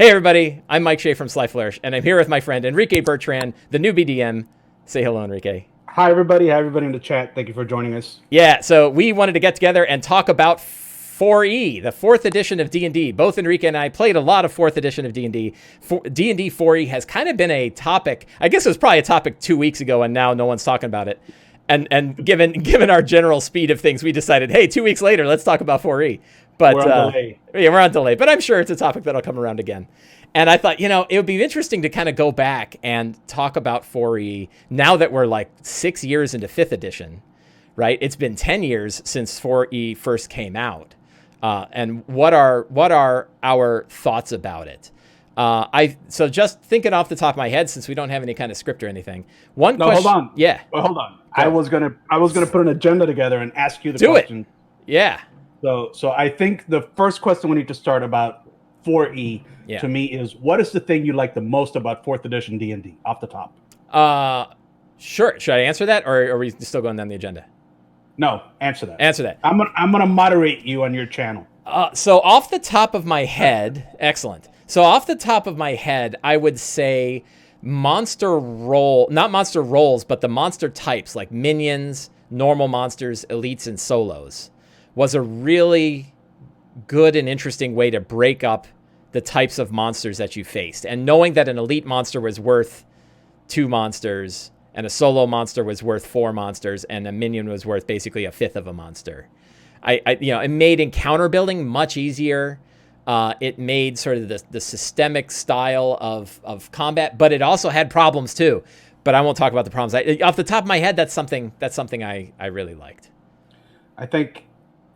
Hey everybody, I'm Mike Shea from Flourish, and I'm here with my friend Enrique Bertran, the new BDM. Say hello, Enrique. Hi everybody in the chat. Thank you for joining us. Yeah, so we wanted to get together and talk about 4E, the 4th edition of D&D. Both Enrique and I played a lot of 4th edition of D&D. D&D 4E has kind of been a topic. I guess it was probably a topic 2 weeks ago, and now no one's talking about it. And given our general speed of things, we decided, hey, 2 weeks later, let's talk about 4E. But we're on delay. Yeah, we're on delay. But I'm sure it's a topic that'll come around again. And I thought, it would be interesting to kind of go back and talk about 4E now that we're like 6 years into 5th edition, right? It's been 10 years since 4E first came out. And what are our thoughts about it? So just thinking off the top of my head, since we don't have any kind of script or anything. Question. Hold on. Yeah. Well, hold on. I was gonna put an agenda together and ask you the question. Yeah. So I think the first question we need to start about 4E to me is, what is the thing you like the most about 4th edition D&D off the top? Sure. Should I answer that, or are we still going down the agenda? No, answer that. Answer that. I'm gonna moderate you on your channel. So off the top of my head, excellent. So off the top of my head, I would say not monster roles, but the monster types like minions, normal monsters, elites, and solos was a really good and interesting way to break up the types of monsters that you faced. And knowing that an elite monster was worth 2 monsters and a solo monster was worth 4 monsters and a minion was worth basically a fifth of a monster. It made encounter building much easier. It made sort of the systemic style of combat, but it also had problems too. But I won't talk about the problems. Off the top of my head, that's something I really liked. I think,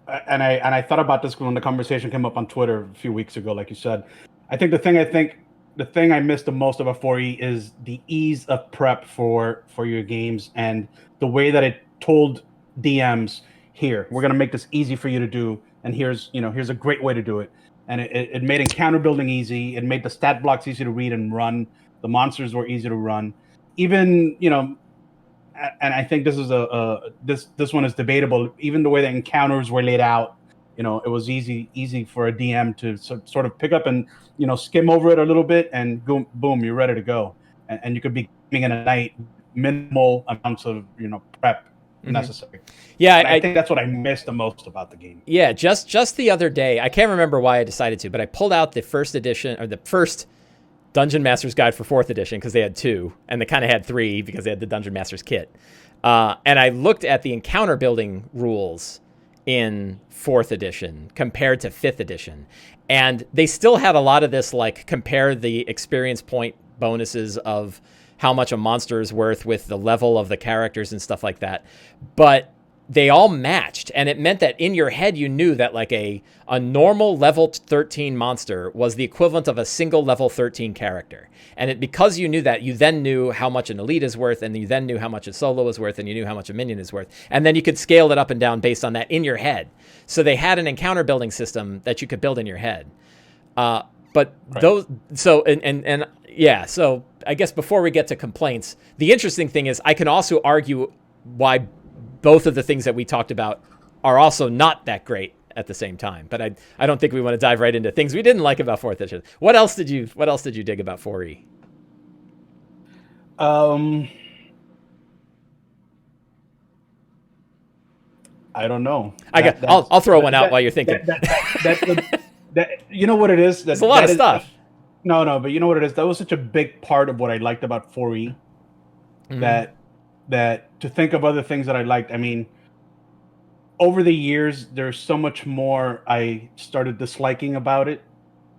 and I thought about this when the conversation came up on Twitter a few weeks ago, like you said. I think the thing I missed the most about 4E is the ease of prep for your games and the way that it told DMs, here, we're gonna make this easy for you to do, and here's a great way to do it. And it made encounter building easy. It made the stat blocks easy to read and run. The monsters were easy to run. Even, and I think this is this one is debatable. Even the way the encounters were laid out, it was easy for a DM to sort of pick up and skim over it a little bit, and boom, you're ready to go. And you could be gaming in a night, minimal amounts of prep necessary. Yeah, I think that's what I missed the most about the game. Yeah, just the other day, I can't remember why I decided to, but I pulled out the first edition, or the first Dungeon Master's Guide for 4th edition, because they had 2, and they kind of had 3 because they had the Dungeon Master's kit. And I looked at the encounter building rules in 4th edition compared to 5th edition. And they still had a lot of this, like, compare the experience point bonuses of how much a monster is worth with the level of the characters and stuff like that. But they all matched, and it meant that in your head you knew that like a normal level 13 monster was the equivalent of a single level 13 character. And because you knew that, you then knew how much an elite is worth, and you then knew how much a solo is worth, and you knew how much a minion is worth. And then you could scale it up and down based on that in your head. So they had an encounter building system that you could build in your head. But right. Those, so, and yeah, so I guess before we get to complaints, the interesting thing is I can also argue why both of the things that we talked about are also not that great at the same time. But I don't think we want to dive right into things we didn't like about 4th edition. What else did you dig about 4E? I don't know. I'll throw one out while you're thinking. You know what it is? It's a lot of stuff. No, but you know what it is? That was such a big part of what I liked about 4E. Mm-hmm. That to think of other things that I liked. I mean, over the years, there's so much more I started disliking about it.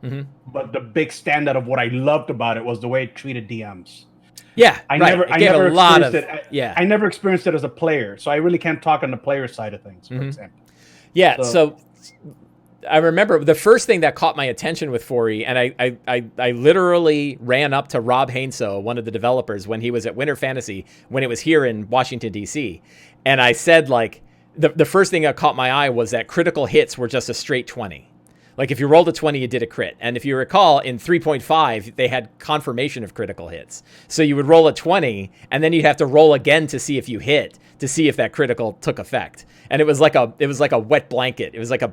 Mm-hmm. But the big standout of what I loved about it was the way it treated DMs. Yeah, I never experienced it as a player, so I really can't talk on the player side of things, for example. Yeah, so I remember the first thing that caught my attention with 4E, and I literally ran up to Rob Hainsel, one of the developers, when he was at Winter Fantasy, when it was here in Washington, D.C., and I said, like, the first thing that caught my eye was that critical hits were just a straight 20. Like if you rolled a 20, you did a crit. And if you recall, in 3.5, they had confirmation of critical hits. So you would roll a 20, and then you'd have to roll again to see if you hit, to see if that critical took effect. And it was like a wet blanket. It was like a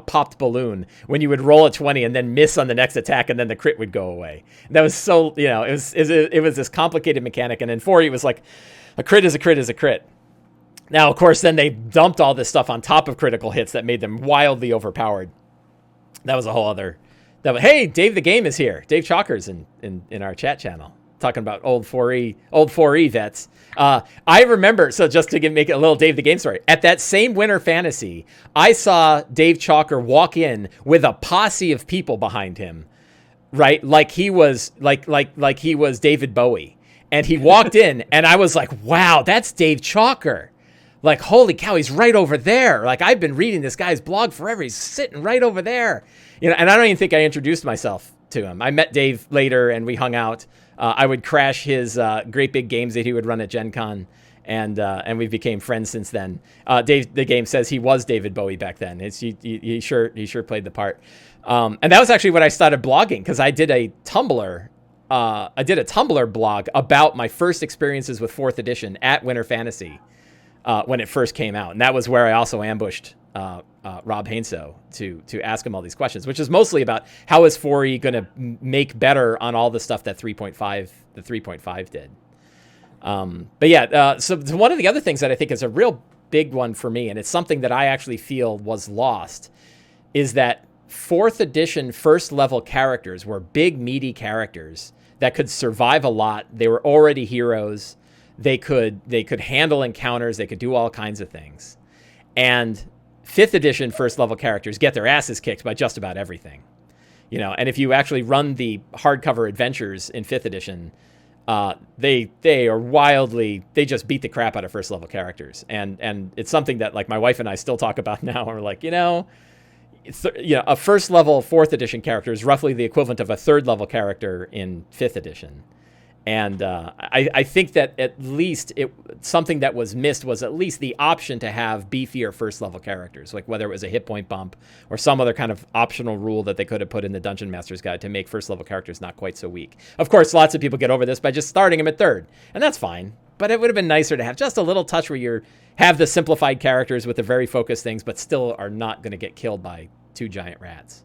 popped balloon when you would roll a 20 and then miss on the next attack, and then the crit would go away. That was so, it was this complicated mechanic. And in 4, it was like a crit is a crit is a crit. Now, of course, then they dumped all this stuff on top of critical hits that made them wildly overpowered. That was a whole other. Hey, Dave the Game is here. Dave Chalker's in our chat channel talking about old 4E vets. I remember, so just to make it a little Dave the Game story, at that same Winter Fantasy, I saw Dave Chalker walk in with a posse of people behind him, right? Like he was like he was David Bowie, and he walked in, and I was like, wow, that's Dave Chalker. Like, holy cow, he's right over there. Like, I've been reading this guy's blog forever. He's sitting right over there. And I don't even think I introduced myself to him. I met Dave later, and we hung out. I would crash his great big games that he would run at Gen Con, and we became friends since then. Dave the Game says he was David Bowie back then. He sure played the part. And that was actually when I started blogging, because I did a Tumblr blog about my first experiences with 4th edition at Winter Fantasy. When it first came out. And that was where I also ambushed Rob Hainso to ask him all these questions, which is mostly about how is 4E going to make better on all the stuff that 3.5 did. But yeah, so one of the other things that I think is a real big one for me, and it's something that I actually feel was lost, is that 4th edition first level characters were big, meaty characters that could survive a lot. They were already heroes. They could handle encounters. They could do all kinds of things. And 5th edition first level characters get their asses kicked by just about everything. And if you actually run the hardcover adventures in 5th edition, they are wildly, they just beat the crap out of first level characters. And it's something that like my wife and I still talk about now. And we're like, a first level 4th edition character is roughly the equivalent of a 3rd level character in 5th edition. And I think that at least something that was missed was at least the option to have beefier first level characters, like whether it was a hit point bump or some other kind of optional rule that they could have put in the Dungeon Master's Guide to make first level characters not quite so weak. Of course, lots of people get over this by just starting them at 3rd, and that's fine. But it would have been nicer to have just a little touch where you have the simplified characters with the very focused things, but still are not going to get killed by 2 giant rats.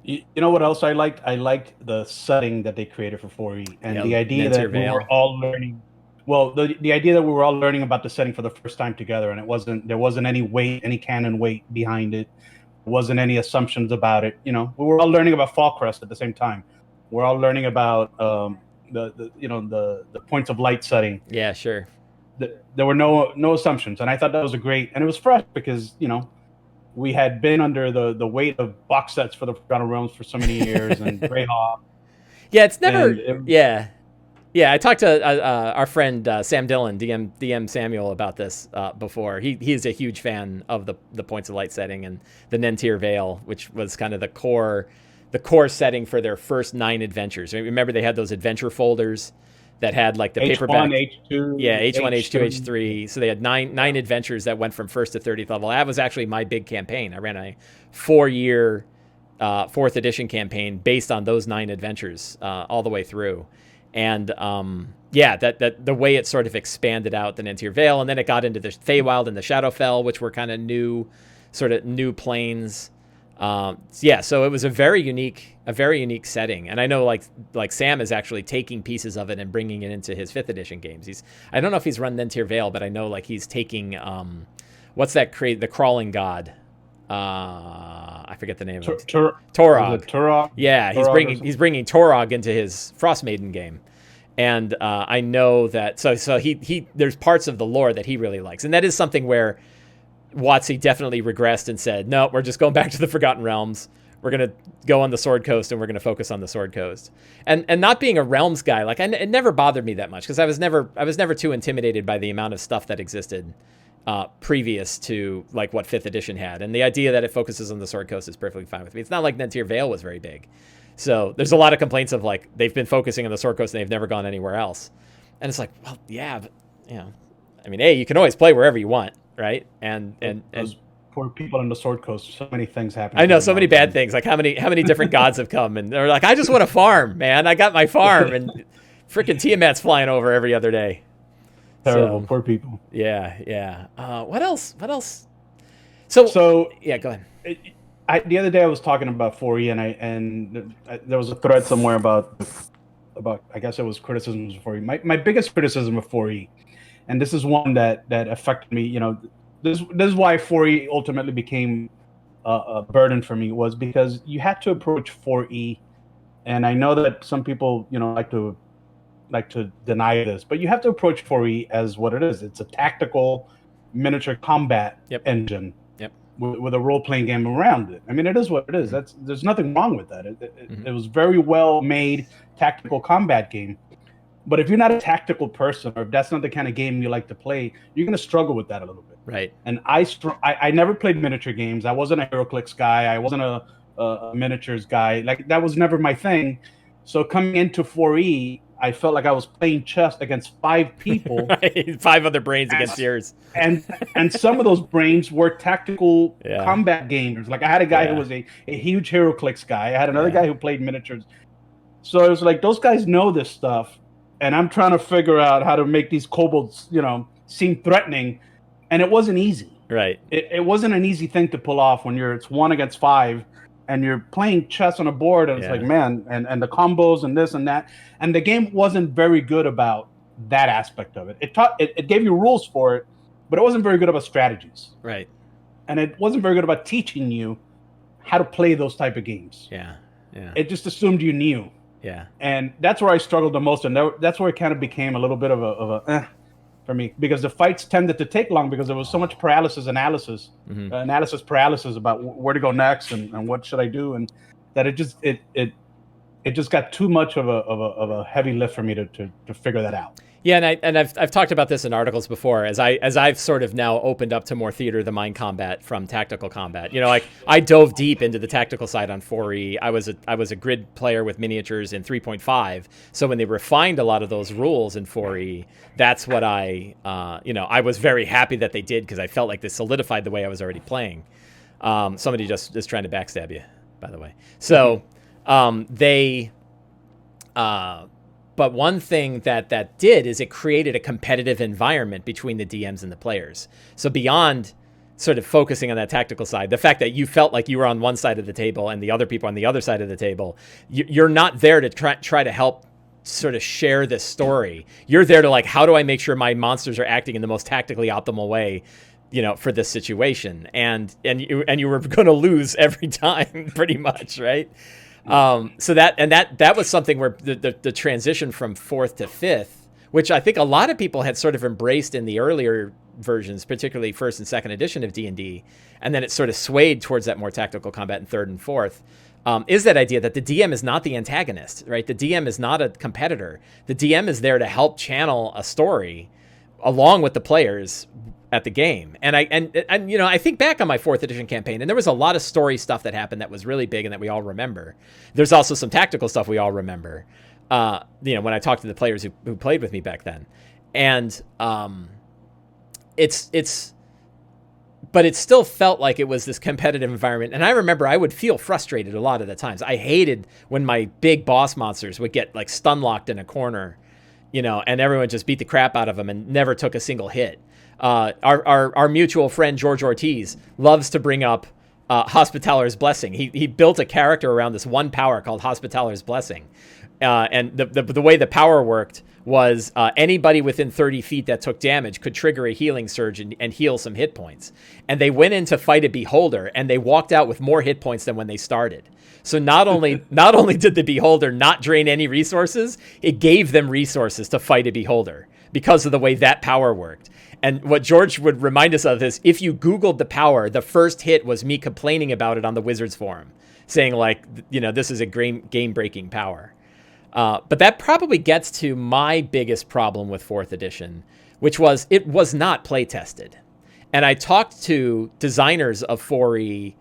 You know what else I liked? I liked the setting that they created for 4E, and the idea that we were all learning. Well, the idea that we were all learning about the setting for the first time together, and there wasn't any canon weight behind it. There wasn't any assumptions about it. We were all learning about Fallcrest at the same time. We're all learning about the points of light setting. Yeah, sure. There were no assumptions, and I thought that was and it was fresh because we had been under the weight of box sets for the Forgotten Realms for so many years, and Greyhawk. Yeah, it's never. Yeah. I talked to our friend Sam Dillon, DM Samuel, about this before. He is a huge fan of the Points of Light setting and the Nentir Vale, which was kind of the core setting for their first 9 adventures. Remember, they had those adventure folders that had like the paperback. H2, yeah, H1, H2, H3. So they had nine adventures that went from 1st to 30th level. That was actually my big campaign. I ran a 4-year 4th edition campaign based on those 9 adventures all the way through. And that the way it sort of expanded out the Nentir Vale, and then it got into the Feywild and the Shadowfell, which were kind of new planes. So it was a very unique setting, and I know like Sam is actually taking pieces of it and bringing it into his 5th edition games. I don't know if he's run Nentir Vale, but I know like he's taking what's that the crawling god? I forget the name of it. Torog. Torog. Yeah, he's bringing Torog into his Frostmaiden game, and I know that so he there's parts of the lore that he really likes, and that is something where WotC definitely regressed and said, no, we're just going back to the Forgotten Realms. We're going to go on the Sword Coast, and we're going to focus on the Sword Coast. And not being a Realms guy, like it never bothered me that much because I was never too intimidated by the amount of stuff that existed previous to like what 5th edition had. And the idea that it focuses on the Sword Coast is perfectly fine with me. It's not like Nentir Vale was very big. So there's a lot of complaints of like they've been focusing on the Sword Coast and they've never gone anywhere else. And it's like, well, yeah, but I mean, you can always play wherever you want. Right. And poor people in the Sword Coast. So many things happen. I to know them so many bad things. Like how many different gods have come and they're like, I just want a farm, man. I got my farm, and freaking Tiamat's flying over every other day. Terrible, So poor people. yeah. What else? So Yeah, go ahead. the other day I was talking about 4E, and there was a thread somewhere about I guess it was criticisms of 4E. My biggest criticism of 4E, and this is one that affected me. This is why 4E ultimately became a burden for me, was because you had to approach 4E, and I know that some people like to deny this, but you have to approach 4E as what it is. It's a tactical miniature combat Yep. engine Yep. with a role playing game around it. I mean, it is what it is. There's nothing wrong with that. It was very well made tactical combat game. But if you're not a tactical person, or if that's not the kind of game you like to play, you're going to struggle with that a little bit. Right. And I never played miniature games. I wasn't a HeroClix guy. I wasn't a miniatures guy. Like, that was never my thing. So coming into 4E, I felt like I was playing chess against 5 people. Right. 5 other brains against yours. And some of those brains were tactical combat gamers. Like, I had a guy who was a huge HeroClix guy. I had another guy who played miniatures. So it was like, those guys know this stuff, and I'm trying to figure out how to make these kobolds, seem threatening, and it wasn't easy. Right. It wasn't an easy thing to pull off when it's 1 against 5, and you're playing chess on a board, and it's like, man, and the combos and this and that, and the game wasn't very good about that aspect of it. It gave you rules for it, but it wasn't very good about strategies. Right. And it wasn't very good about teaching you how to play those type of games. Yeah. It just assumed you knew. Yeah. And that's where I struggled the most, and that's where it kind of became a little bit of a for me, because the fights tended to take long because there was so much analysis paralysis about where to go next and what should I do, and that it just got too much of a heavy lift for me to figure that out. Yeah, and I've talked about this in articles before, as I've sort of now opened up to more theater of the mind combat from tactical combat. Like, I dove deep into the tactical side on 4E. I was a grid player with miniatures in 3.5. So when they refined a lot of those rules in 4E, that's what I was very happy that they did, because I felt like this solidified the way I was already playing. Somebody just is trying to backstab you, by the way. So But one thing that did is it created a competitive environment between the DMs and the players. So beyond sort of focusing on that tactical side, the fact that you felt like you were on one side of the table and the other people on the other side of the table, you're not there to try to help sort of share this story. You're there to, like, how do I make sure my monsters are acting in the most tactically optimal way, for this situation? And you were going to lose every time, pretty much, right? So that was something where the transition from 4th to 5th, which I think a lot of people had sort of embraced in the earlier versions, particularly 1st and 2nd edition of D&D, and then it sort of swayed towards that more tactical combat in 3rd and 4th, is that idea that the DM is not the antagonist, right? The DM is not a competitor. The DM is there to help channel a story along with the players at the game. And I think back on my 4th edition campaign, and there was a lot of story stuff that happened that was really big and that we all remember. There's also some tactical stuff we all remember, when I talked to the players who played with me back then. And but it still felt like it was this competitive environment. And I remember I would feel frustrated a lot of the times. I hated when my big boss monsters would get, like, stun locked in a corner, and everyone just beat the crap out of them and never took a single hit. Our mutual friend George Ortiz loves to bring up Hospitaler's Blessing. He built a character around this one power called Hospitaler's Blessing, and the way the power worked was anybody within 30 feet that took damage could trigger a healing surge and heal some hit points. And they went in to fight a Beholder, and they walked out with more hit points than when they started. So not only did the Beholder not drain any resources, it gave them resources to fight a Beholder because of the way that power worked. And what George would remind us of is, if you Googled the power, the first hit was me complaining about it on the Wizards forum, saying, like, this is a game-breaking power. But that probably gets to my biggest problem with 4th edition, which was it was not play-tested. And I talked to designers of 4E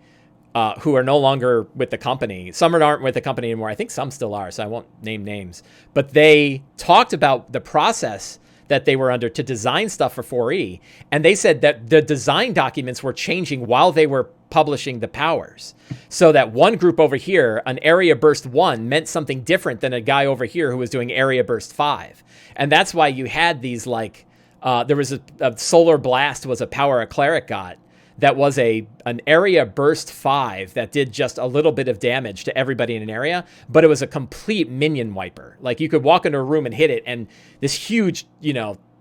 who are no longer with the company. Some aren't with the company anymore. I think some still are, so I won't name names. But they talked about the process that they were under to design stuff for 4E. And they said that the design documents were changing while they were publishing the powers. So that one group over here, an area burst 1 meant something different than a guy over here who was doing area burst 5. And that's why you had these like, there was a solar blast was a power a cleric got that was an area burst 5 that did just a little bit of damage to everybody in an area, but it was a complete minion wiper. Like you could walk into a room and hit it, and this huge,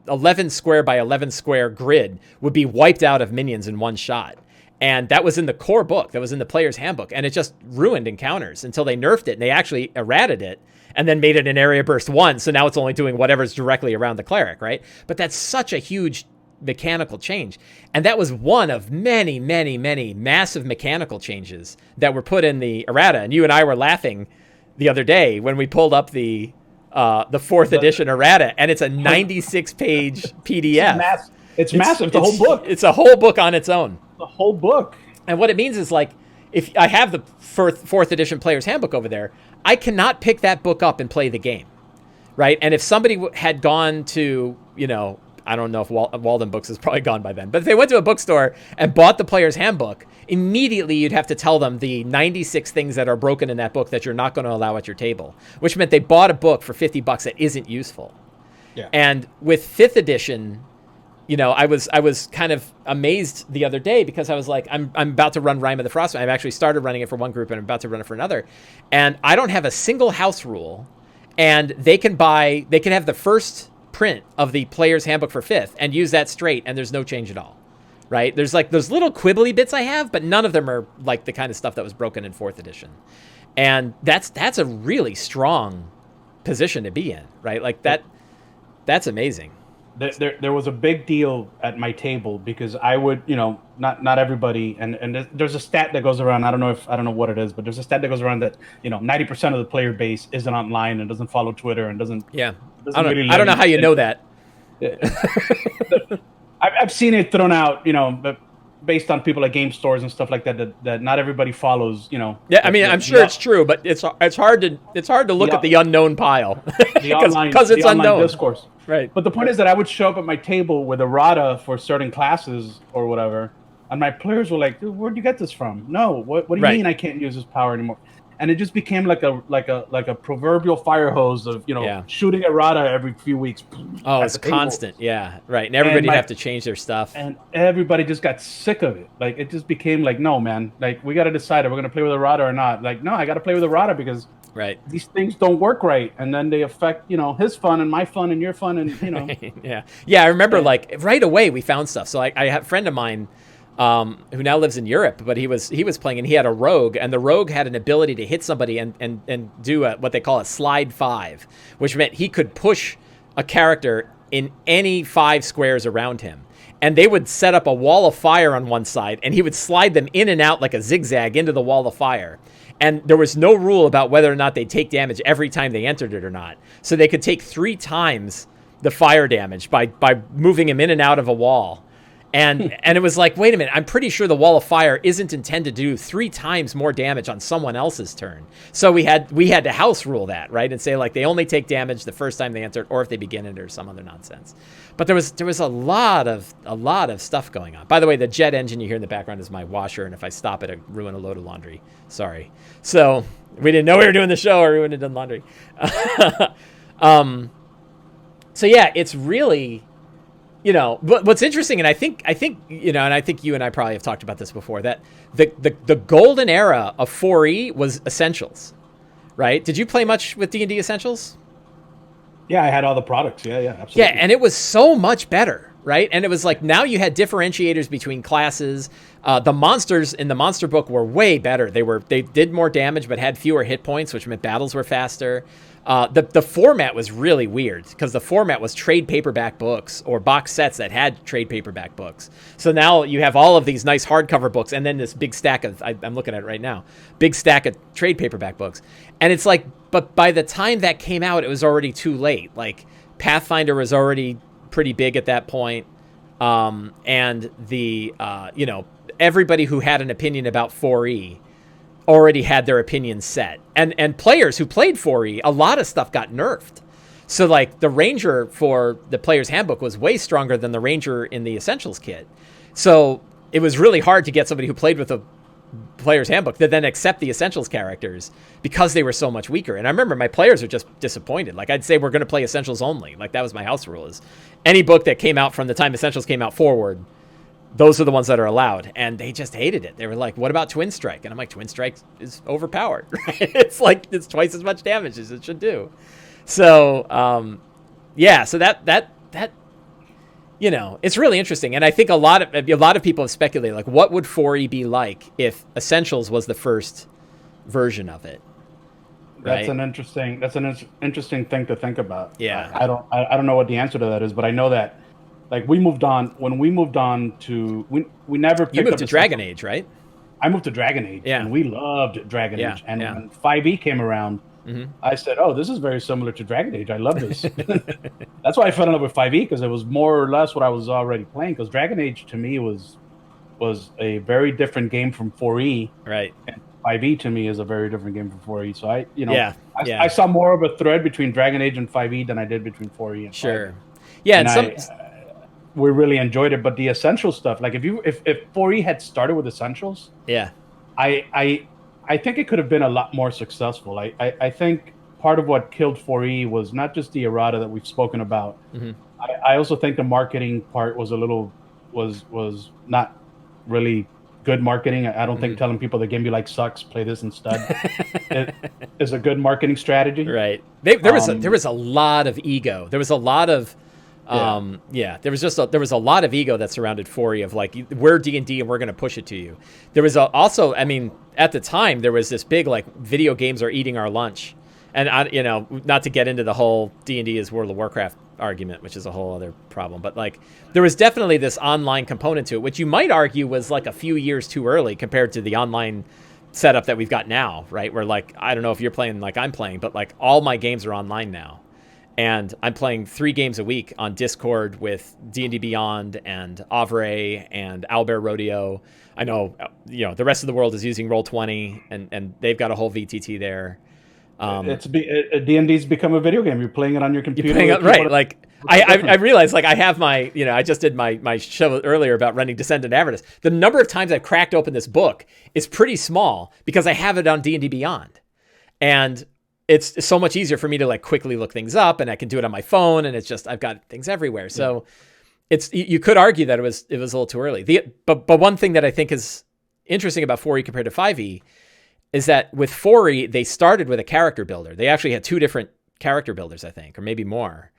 11 square by 11 square grid would be wiped out of minions in one shot. And that was in the core book, that was in the player's handbook, and it just ruined encounters until they nerfed it and they actually errated it and then made it an area burst 1. So now it's only doing whatever's directly around the cleric, right? But that's such a huge mechanical change. And that was one of many, many, many massive mechanical changes that were put in the errata. And you and I were laughing the other day when we pulled up the 4th edition errata, and it's a 96-page PDF. It's massive. The whole book. It's a whole book on its own. The whole book. And what it means is, like, if I have the 4th edition player's handbook over there, I cannot pick that book up and play the game, right? And if somebody had gone to, I don't know if Walden Books is probably gone by then, but if they went to a bookstore and bought the player's handbook, immediately you'd have to tell them the 96 things that are broken in that book that you're not going to allow at your table, which meant they bought a book for $50 that isn't useful. Yeah. And with 5th edition, I was kind of amazed the other day because I was like, I'm about to run Rime of the Frost. I've actually started running it for one group and I'm about to run it for another. And I don't have a single house rule, and they can have the first print of the player's handbook for 5th and use that straight, and there's no change at all, right? There's like those little quibbly bits I have, but none of them are like the kind of stuff that was broken in 4th edition. And that's a really strong position to be in, right? Like that's amazing. There was a big deal at my table because I would, not everybody, and there's a stat that goes around. I don't know what it is, but there's a stat that goes around that 90% of the player base isn't online and doesn't follow Twitter and doesn't. Yeah, I don't know how you know that. I've seen it thrown out, but based on people at game stores and stuff like that not everybody follows. Yeah, I mean, I'm sure it's true, but it's hard to look at the unknown pile because it's unknown discourse. Right. But the point is that I would show up at my table with errata for certain classes or whatever, and my players were like, "Dude, where'd you get this from?" No, what do you mean I can't use this power anymore? And it just became like a proverbial fire hose of shooting errata every few weeks. Oh, it's constant. Yeah, right. And everybody have to change their stuff. And everybody just got sick of it. Like it just became like, no, man. Like we got to decide if we're gonna play with errata or not. Like no, I got to play with errata because these things don't work right, and then they affect his fun and my fun and your fun and yeah. I remember like right away we found stuff. So I have a friend of mine who now lives in Europe, but he was playing and he had a rogue, and the rogue had an ability to hit somebody and do what they call a slide 5, which meant he could push a character in any 5 squares around him. And they would set up a wall of fire on one side, and he would slide them in and out like a zigzag into the wall of fire. And there was no rule about whether or not they'd take damage every time they entered it or not. So they could take 3 times the fire damage by moving him in and out of a wall. And it was like, wait a minute, I'm pretty sure the wall of fire isn't intended to do 3 times more damage on someone else's turn. So we had to house rule that, right? And say like they only take damage the first time they enter it, or if they begin it, or some other nonsense. But there was a lot of stuff going on. By the way, the jet engine you hear in the background is my washer, and if I stop it, I ruin a load of laundry. Sorry. So we didn't know we were doing the show, or we wouldn't have done laundry. So yeah, it's really. But what's interesting, and I think and I think you and I probably have talked about this before, that the golden era of 4E was Essentials, right? Did you play much with D&D Essentials? Yeah, I had all the products. Yeah, absolutely. Yeah, and it was so much better, right? And it was like now you had differentiators between classes. The monsters in the monster book were way better. They did more damage but had fewer hit points, which meant battles were faster. The format was really weird because the format was trade paperback books or box sets that had trade paperback books. So now you have all of these nice hardcover books and then this big stack of, I'm looking at it right now, big stack of trade paperback books. And it's like, but by the time that came out, it was already too late. Like Pathfinder was already pretty big at that point. And the, everybody who had an opinion about 4E already had their opinion set. And players who played 4E, a lot of stuff got nerfed. So like the Ranger for the player's handbook was way stronger than the Ranger in the Essentials kit. So it was really hard to get somebody who played with a player's handbook to then accept the Essentials characters because they were so much weaker. And I remember my players are just disappointed. Like I'd say we're going to play Essentials only. Like that was my house rule, is any book that came out from the time Essentials came out forward, those are the ones that are allowed. And they just hated it. They were like, what about Twin Strike? And I'm like, Twin Strike is overpowered. Right? It's like, it's twice as much damage as it should do. So, so that, you know, it's really interesting. And I think a lot of people have speculated, like, what would 4E be like if Essentials was the first version of it? Right? That's an interesting thing to think about. Yeah. I don't know what the answer to that is, but I know that, like, when we moved on to, we never picked You moved up to Dragon Age, right? I moved to Dragon Age, Yeah. and we loved Dragon Age. And yeah. when 5e came around, I said, "Oh, this is very similar to Dragon Age. I love this." That's why I fell in love with 5e, because it was more or less what I was already playing. Because Dragon Age to me was a very different game from 4e, right? And 5e to me is a very different game from 4e. So I saw more of a thread between Dragon Age and 5e than I did between 4e and 5e. Yeah, and we really enjoyed it. But the Essential stuff, like if 4e had started with Essentials, I think it could have been a lot more successful. I think part of what killed 4E was not just the errata that we've spoken about. I also think the marketing part was was not really good marketing. I don't think telling people the game you like sucks, play this instead, it is a good marketing strategy. Right. There was a lot of ego. There was a lot of there was a lot of ego that surrounded 4E of like, we're D&D and we're going to push it to you. There was also, I mean, at the time there was this big like video games are eating our lunch, and not to get into the whole D&D is World of Warcraft argument, which is a whole other problem, but like there was definitely this online component to it, which you might argue was like a few years too early compared to the online setup that we've got now, right? Where like, I don't know if you're playing like I'm playing, but like all my games are online now. And I'm playing 3 games a week on Discord with D&D Beyond and Avray and Owlbear Rodeo. I know, the rest of the world is using Roll20, and they've got a whole VTT there. D&D's become a video game. You're playing it on your computer. Right. Like I realized, like I have my, I just did my show earlier about running Descendant Avernus. The number of times I've cracked open this book is pretty small because I have it on D&D Beyond. And it's so much easier for me to like quickly look things up, and I can do it on my phone, and it's just, I've got things everywhere. So you could argue that it was a little too early. But one thing that I think is interesting about 4E compared to 5E is that with 4E, they started with a character builder. They actually had 2 different character builders, I think, or maybe more.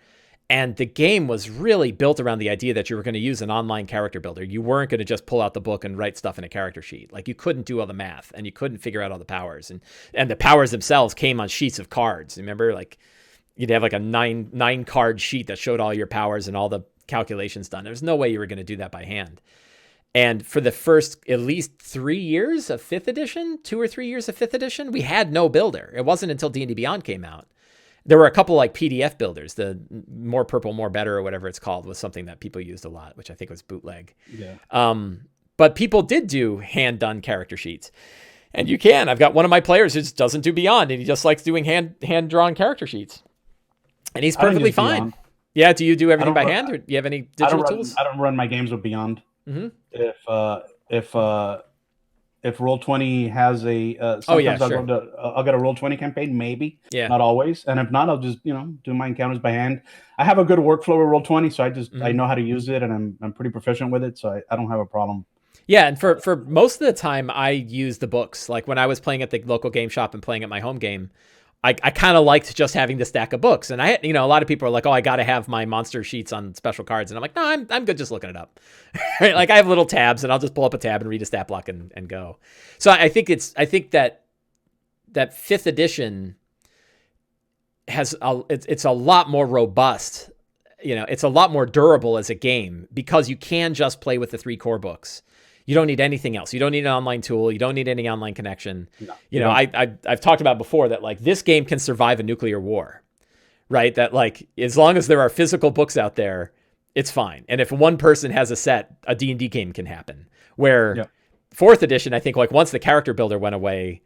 And the game was really built around the idea that you were going to use an online character builder. You weren't going to just pull out the book and write stuff in a character sheet. Like you couldn't do all the math, and you couldn't figure out all the powers. And the powers themselves came on sheets of cards. Remember, like you'd have like a nine card sheet that showed all your powers and all the calculations done. There's no way you were going to do that by hand. And for the first at least 3 years of 5th edition, 2 or 3 years of 5th edition, we had no builder. It wasn't until D&D Beyond came out. There were a couple like PDF builders, the More Purple, More Better, or whatever it's called, was something that people used a lot, which I think was bootleg. Yeah. But people did do hand-done character sheets. And you can. I've got one of my players who just doesn't do Beyond, and he just likes doing hand-drawn character sheets. And he's perfectly fine. Beyond. Yeah, do you do everything by hand, or do you have any digital tools? I don't run my games with Beyond. If Roll20 has a sometimes I'll get a Roll20 campaign, maybe, not always, and if not, I'll just do my encounters by hand. I have a good workflow with Roll20, so I know how to use it, and I'm pretty proficient with it, so I don't have a problem. Yeah, and for most of the time, I use the books. Like when I was playing at the local game shop and playing at my home game, I kind of liked just having the stack of books. And I, a lot of people are like, oh, I got to have my monster sheets on special cards. And I'm like, no, I'm good just looking it up. Right? Like I have little tabs, and I'll just pull up a tab and read a stat block and go. So I think that 5th edition it's a lot more robust. It's a lot more durable as a game because you can just play with the 3 core books. You don't need anything else. You don't need an online tool. You don't need any online connection. No, I've talked about before that like this game can survive a nuclear war, right? That like as long as there are physical books out there, it's fine. And if one person has a set, a D&D game can happen. Where 4th edition, I think like once the character builder went away,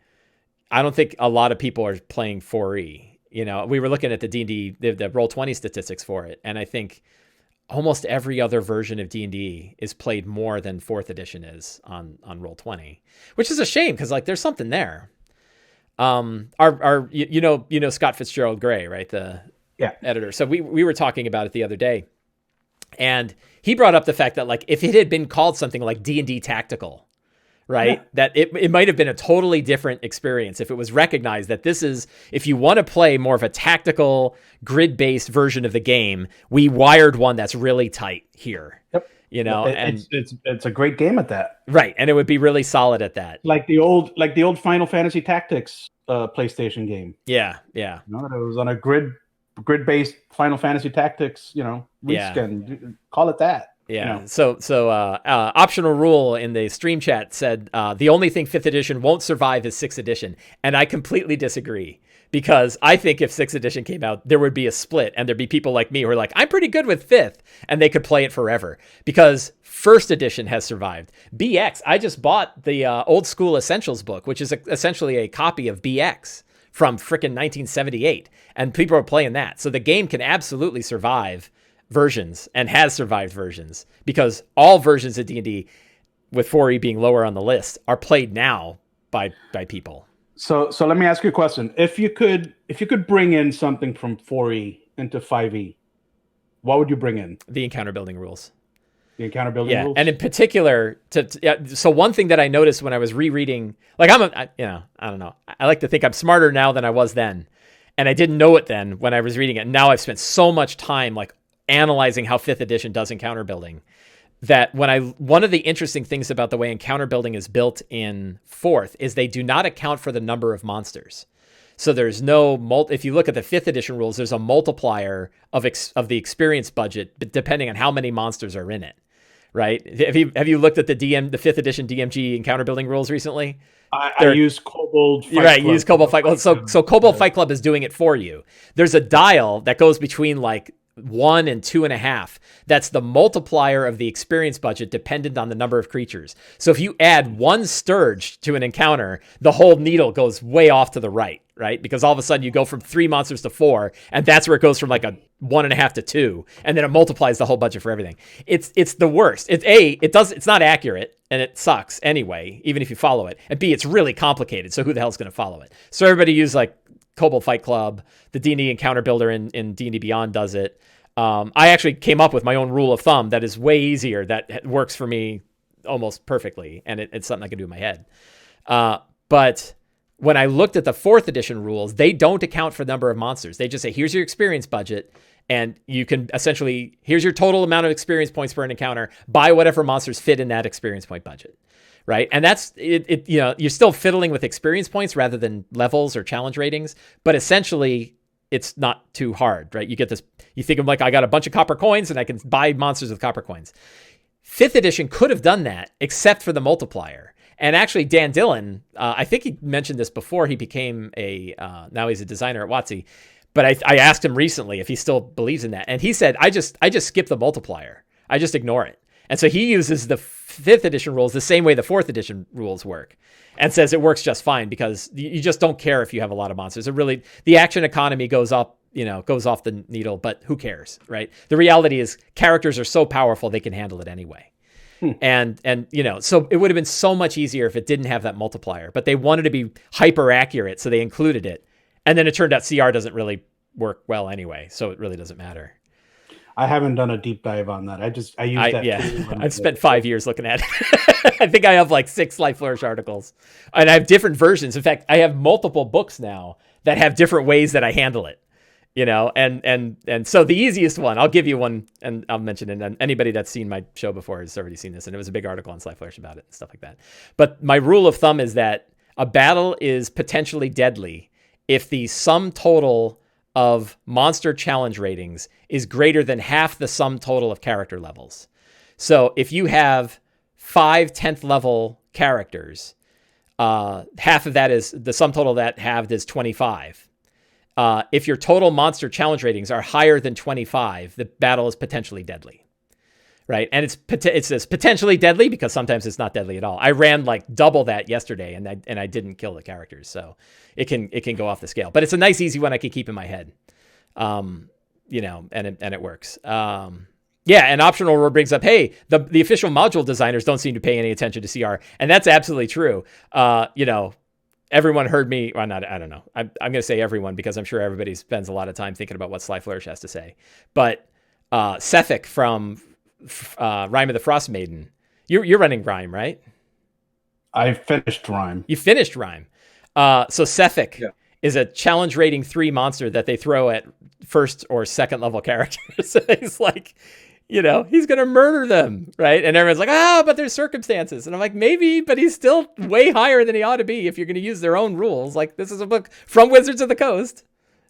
I don't think a lot of people are playing 4E. You know, we were looking at the D&D, the Roll20 statistics for it, and I think almost every other version of D&D is played more than 4th edition is on Roll20, which is a shame because like there's something there. You know Scott Fitzgerald Gray, right? The editor. So we were talking about it the other day, and he brought up the fact that like if it had been called something like D&D Tactical, right? Yeah. That it might have been a totally different experience if it was recognized that this is, if you want to play more of a tactical grid-based version of the game, we wired one that's really tight here. Yep. You know, and it's a great game at that. Right. And it would be really solid at that. Like the old Final Fantasy Tactics PlayStation game. Yeah. Yeah. You know, it was on a grid-based Final Fantasy Tactics, you know, reskin. Yeah. Call it that. Yeah. You know. So optional rule in the stream chat said the only thing 5th edition won't survive is 6th edition. And I completely disagree, because I think if 6th edition came out, there would be a split, and there'd be people like me who are like, I'm pretty good with 5th, and they could play it forever because 1st edition has survived. BX, I just bought the Old School Essentials book, which is essentially a copy of BX from frickin' 1978, and people are playing that. So the game can absolutely survive versions and has survived versions, because all versions of D&D, with 4e being lower on the list, are played now by people. So let me ask you a question. If you could bring in something from 4e into 5e, what would you bring in? The encounter building rules. The encounter building rules? And in particular, so one thing that I noticed when I was rereading, like I don't know. I like to think I'm smarter now than I was then. And I didn't know it then when I was reading it. And now I've spent so much time like analyzing how 5th edition does encounter building, that one of the interesting things about the way encounter building is built in 4th is they do not account for the number of monsters. So there's no if you look at the 5th edition rules, there's a multiplier of the experience budget depending on how many monsters are in it, right? Have you looked at the 5th edition DMG encounter building rules recently? I use Kobold Fight Club. Right, you use Kobold Fight Club. So Kobold Fight Club is doing it for you. There's a dial that goes between like 1 and 2.5. That's the multiplier of the experience budget dependent on the number of creatures. So if you add 1 Sturge to an encounter, the whole needle goes way off to the right? Because all of a sudden you go from 3 monsters to 4, and that's where it goes from like a 1.5 to 2, and then it multiplies the whole budget for everything. It's the worst. It's not accurate, and it sucks anyway, even if you follow it. And B, it's really complicated. So who the hell's going to follow it? So everybody use like Kobold Fight Club. The D&D encounter builder in D&D Beyond does it. I actually came up with my own rule of thumb that is way easier, that works for me almost perfectly, and it's something I can do in my head. But when I looked at the 4th edition rules, they don't account for the number of monsters. They just say, here's your experience budget, and you can essentially, here's your total amount of experience points for an encounter. Buy whatever monsters fit in that experience point budget. Right. And that's it. You know, you're still fiddling with experience points rather than levels or challenge ratings. But essentially, it's not too hard. Right. You get this. You think of like, I got a bunch of copper coins and I can buy monsters with copper coins. 5th edition could have done that, except for the multiplier. And actually, Dan Dillon, I think he mentioned this before he became now he's a designer at WotC. But I asked him recently if he still believes in that. And he said, I just skip the multiplier. I just ignore it. And so he uses the 5th edition rules the same way the 4th edition rules work, and says it works just fine because you just don't care if you have a lot of monsters. The action economy goes up, goes off the needle, but who cares, right? The reality is characters are so powerful, they can handle it anyway. And so it would have been so much easier if it didn't have that multiplier, but they wanted to be hyper accurate. So they included it. And then it turned out CR doesn't really work well anyway. So it really doesn't matter. I haven't done a deep dive on that. I use that. Yeah, I've spent 5 years looking at it. I think I have like 6 Life Flourish articles, and I have different versions. In fact, I have multiple books now that have different ways that I handle it. And so the easiest one, I'll give you one, and I'll mention it. And anybody that's seen my show before has already seen this, and it was a big article on Life Flourish about it and stuff like that. But my rule of thumb is that a battle is potentially deadly if the sum total of monster challenge ratings is greater than half the sum total of character levels. So if you have 5 10th level characters, half of that is the sum total of that halved is 25. If your total monster challenge ratings are higher than 25, the battle is potentially deadly. right? And it says potentially deadly because sometimes it's not deadly at all. I ran like double that yesterday, and I didn't kill the characters, so it can go off the scale. But it's a nice, easy one I can keep in my head, and it works. Yeah, and optional rule brings up, hey, the official module designers don't seem to pay any attention to CR, and that's absolutely true. Everyone heard me. Well, I don't know. I'm going to say everyone because I'm sure everybody spends a lot of time thinking about what Sly Flourish has to say. But Sefik from Rime of the Frost Maiden, you're running Rime, right? I finished Rime. You finished Rime. So Sefik is a challenge rating 3 monster that they throw at first or second level characters. He's like, he's going to murder them, right? And everyone's like, but there's circumstances. And I'm like, maybe, but he's still way higher than he ought to be if you're going to use their own rules. Like, this is a book from Wizards of the Coast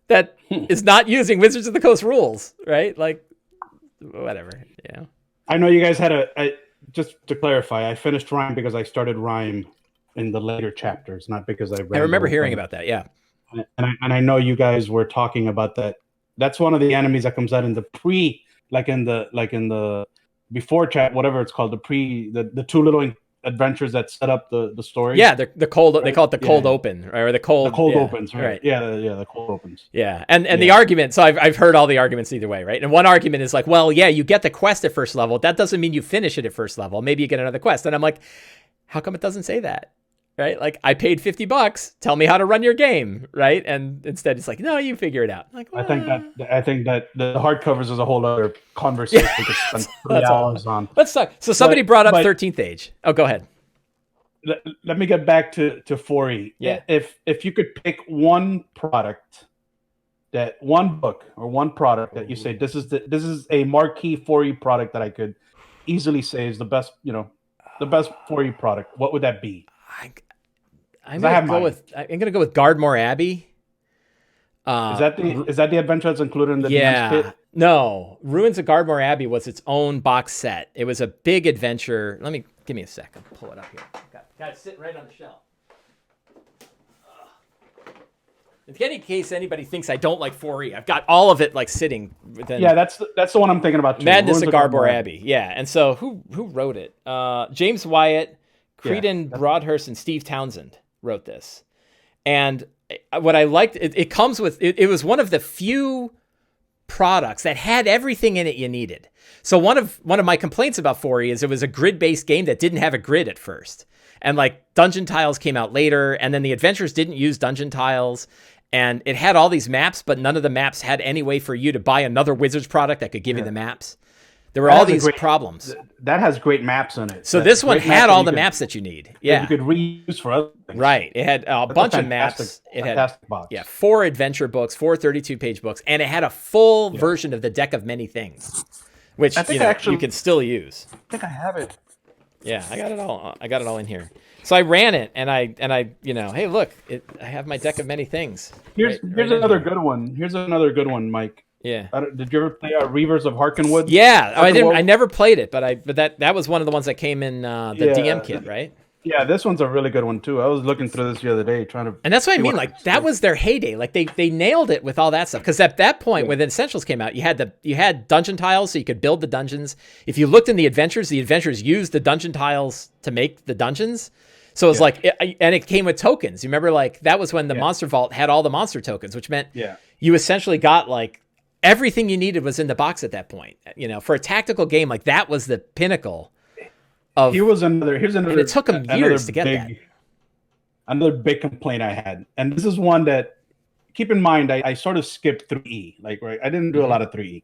that is not using Wizards of the Coast rules, right? Like, whatever, I know you guys had just to clarify, I finished Rime because I started Rime in the later chapters, not because I read. I remember hearing about that, yeah. And I know you guys were talking about that. That's one of the enemies that comes out in the before chat, whatever it's called, the 2 little adventures that set up the story. Yeah, the cold. Right? They call it the cold open, right? Or the cold opens, right? Yeah, the cold opens. Yeah, and the argument. So I've heard all the arguments either way, right? And one argument is like, well, yeah, you get the quest at first level. That doesn't mean you finish it at first level. Maybe you get another quest. And I'm like, how come it doesn't say that? Right? Like, I paid $50. Tell me how to run your game, right? And instead, it's like, no, you figure it out. Like, I think that the hardcovers is a whole other conversation. We could spend 3 hours on. Let's talk. So somebody brought up 13th Age. Oh, go ahead. Let me get back to 4E. Yeah. If you could pick one product, one book or one product that you say this is a marquee 4E product that I could easily say is the best, the best 4E product, what would that be? I'm gonna go with Gardmore Abbey. Is that the adventure that's included in the DM's kit? No, Ruins of Gardmore Abbey was its own box set. It was a big adventure. Give me a second. Pull it up here. Got it sitting right on the shelf. In any case anybody thinks I don't like 4E, I've got all of it like sitting within. Yeah, that's the one I'm thinking about too. Madness of Gardmore Abbey. Yeah, and so who wrote it? James Wyatt, Creedon Broadhurst, and Steve Townsend wrote this. And what I liked, it comes with, it was one of the few products that had everything in it you needed. So one of my complaints about 4E is it was a grid-based game that didn't have a grid at first. And like dungeon tiles came out later, and then the adventures didn't use dungeon tiles. And it had all these maps, but none of the maps had any way for you to buy another Wizards product that could give you the maps. There were all these problems. That has great maps in it. So this one had all the maps that you need. Yeah, you could reuse for other things. Right. It had a bunch of maps. It had 4 adventure books, 4 32-page books, and it had a full version of the Deck of Many Things, which you can still use. I think I have it. Yeah, I got it all. I got it all in here. So I ran it, and I hey, look, I have my Deck of Many Things. Here's another good one. Here's another good one, Mike. Yeah. Did you ever play Reavers of Harkin Woods? Yeah, I didn't. I never played it, but that was one of the ones that came in the DM kit, right? Yeah, this one's a really good one too. I was looking through this the other day, trying to. And that's what I mean. Like that was their heyday. Like they nailed it with all that stuff. Because at that point, when the Essentials came out, you had dungeon tiles, so you could build the dungeons. If you looked in the adventures used the dungeon tiles to make the dungeons. So it was and it came with tokens. You remember, like that was when the Monster Vault had all the monster tokens, which meant you essentially got like. Everything you needed was in the box at that point. For a tactical game, like that was the pinnacle of. Here's another. And it took them years to get that. Another big complaint I had, and this is one that, keep in mind, I sort of skipped 3E. Like, right, I didn't do a lot of 3E,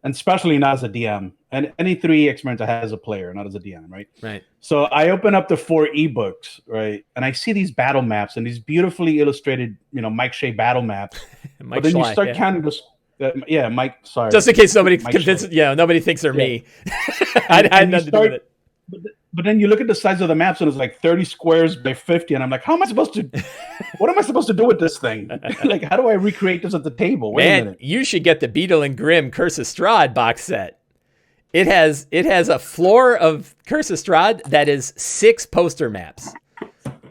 and especially not as a DM. And any 3E experience I had as a player, not as a DM, right? Right. So I open up the 4E books, right, and I see these battle maps and these beautifully illustrated, Mike Shea battle maps. But then you start counting this. Mike. Sorry. Just in case nobody convinces. Yeah, nobody thinks they're me. I had nothing to do with it. But then you look at the size of the maps, and it's like 30 squares by 50, and I'm like, how am I supposed to? What am I supposed to do with this thing? Like, how do I recreate this at the table? Wait a minute. You should get the Beetle and Grimm Curse of Strahd box set. It has a floor of Curse of Strahd that is 6 poster maps,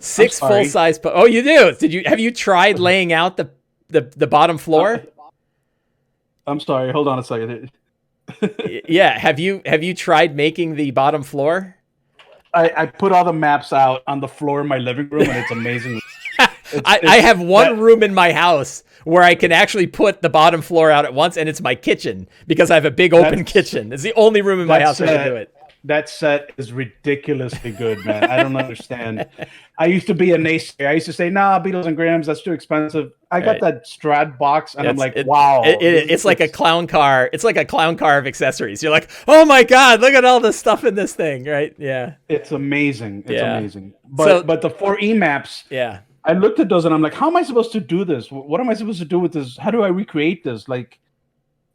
6 full size. Oh, you do? Have you tried laying out the bottom floor? I'm sorry. Hold on a second. Yeah. Have you tried making the bottom floor? I put all the maps out on the floor in my living room, and it's amazing. I have one room in my house where I can actually put the bottom floor out at once, and it's my kitchen because I have a big open kitchen. It's the only room in my house where I can do it. That set is ridiculously good, man. I don't understand. I used to be a naysayer. I used to say, nah, Beatles and Grahams, that's too expensive. I got that Strad box, and I'm like, wow. It's like a clown car. It's like a clown car of accessories. You're like, oh my God, look at all this stuff in this thing, right? Yeah. It's amazing. It's amazing. But the 4E maps, I looked at those, and I'm like, how am I supposed to do this? What am I supposed to do with this? How do I recreate this? Like,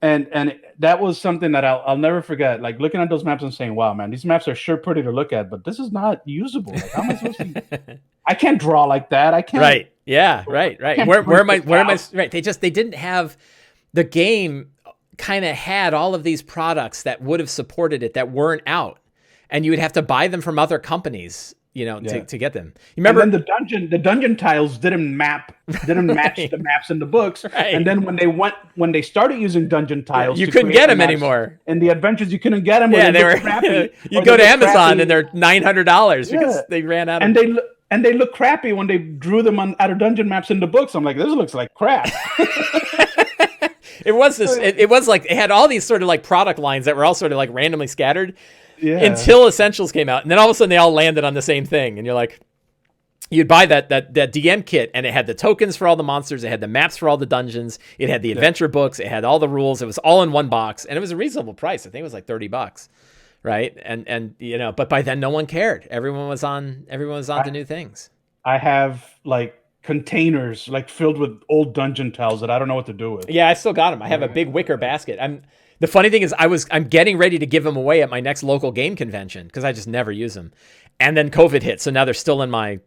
and that was something that I'll never forget. Like looking at those maps and saying, "Wow, man, these maps are sure pretty to look at, but this is not usable. Like, how am I supposed to? I can't draw like that. I can't." Right. Yeah. Right. Where am I? Right. They didn't have the game. Kind of had all of these products that would have supported it that weren't out, and you would have to buy them from other companies. To get them. You remember the dungeon tiles didn't match the maps in the books. Right. And then when they started using dungeon tiles, you couldn't get them anymore. In the adventures, you couldn't get them. Yeah, they were crappy. You go to Amazon and they're $900 because they ran out. And they look crappy when they drew them out of dungeon maps in the books. I'm like, this looks like crap. It was like it had all these sort of like product lines that were all sort of like randomly scattered. Yeah. Until Essentials came out, and then all of a sudden they all landed on the same thing, and you're like, you'd buy that DM kit, and it had the tokens for all the monsters, it had the maps for all the dungeons, it had the adventure books, it had all the rules, it was all in one box, and it was a reasonable price. I think it was like $30, right? And but by then no one cared. Everyone was on to new things. I have like containers like filled with old dungeon tiles that I don't know what to do with. Yeah, I still got them. I have a big wicker basket. The funny thing is I'm getting ready to give them away at my next local game convention because I just never use them. And then COVID hit. So now they're still in my,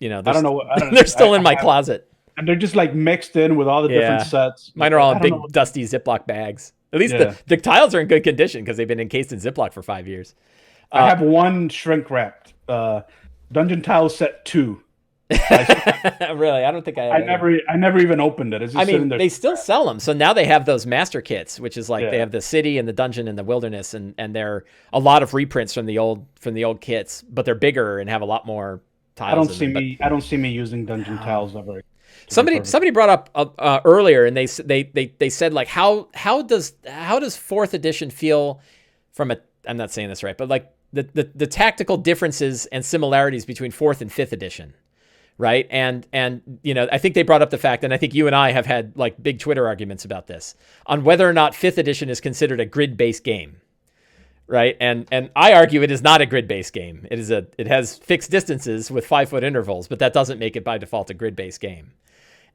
they're still in my closet. And they're just like mixed in with all the different sets. Mine are all in big dusty Ziploc bags. At least the tiles are in good condition because they've been encased in Ziploc for 5 years. I have one shrink wrapped Dungeon Tile Set 2. Really? I don't think I never even opened it. It's just sitting there. They still sell them. So now they have those master kits, which is like they have the city and the dungeon and the wilderness, and they're a lot of reprints from the old kits, but they're bigger and have a lot more tiles. I don't see me using dungeon tiles ever. Somebody brought up earlier, and they said like how does fourth edition feel from a, I'm not saying this right, but like the tactical differences and similarities between fourth and fifth edition. Right. And I think they brought up the fact, and I think you and I have had like big Twitter arguments about this on whether or not fifth edition is considered a grid-based game. Right. And I argue it is not a grid-based game. It has fixed distances with 5-foot intervals, but that doesn't make it by default a grid-based game.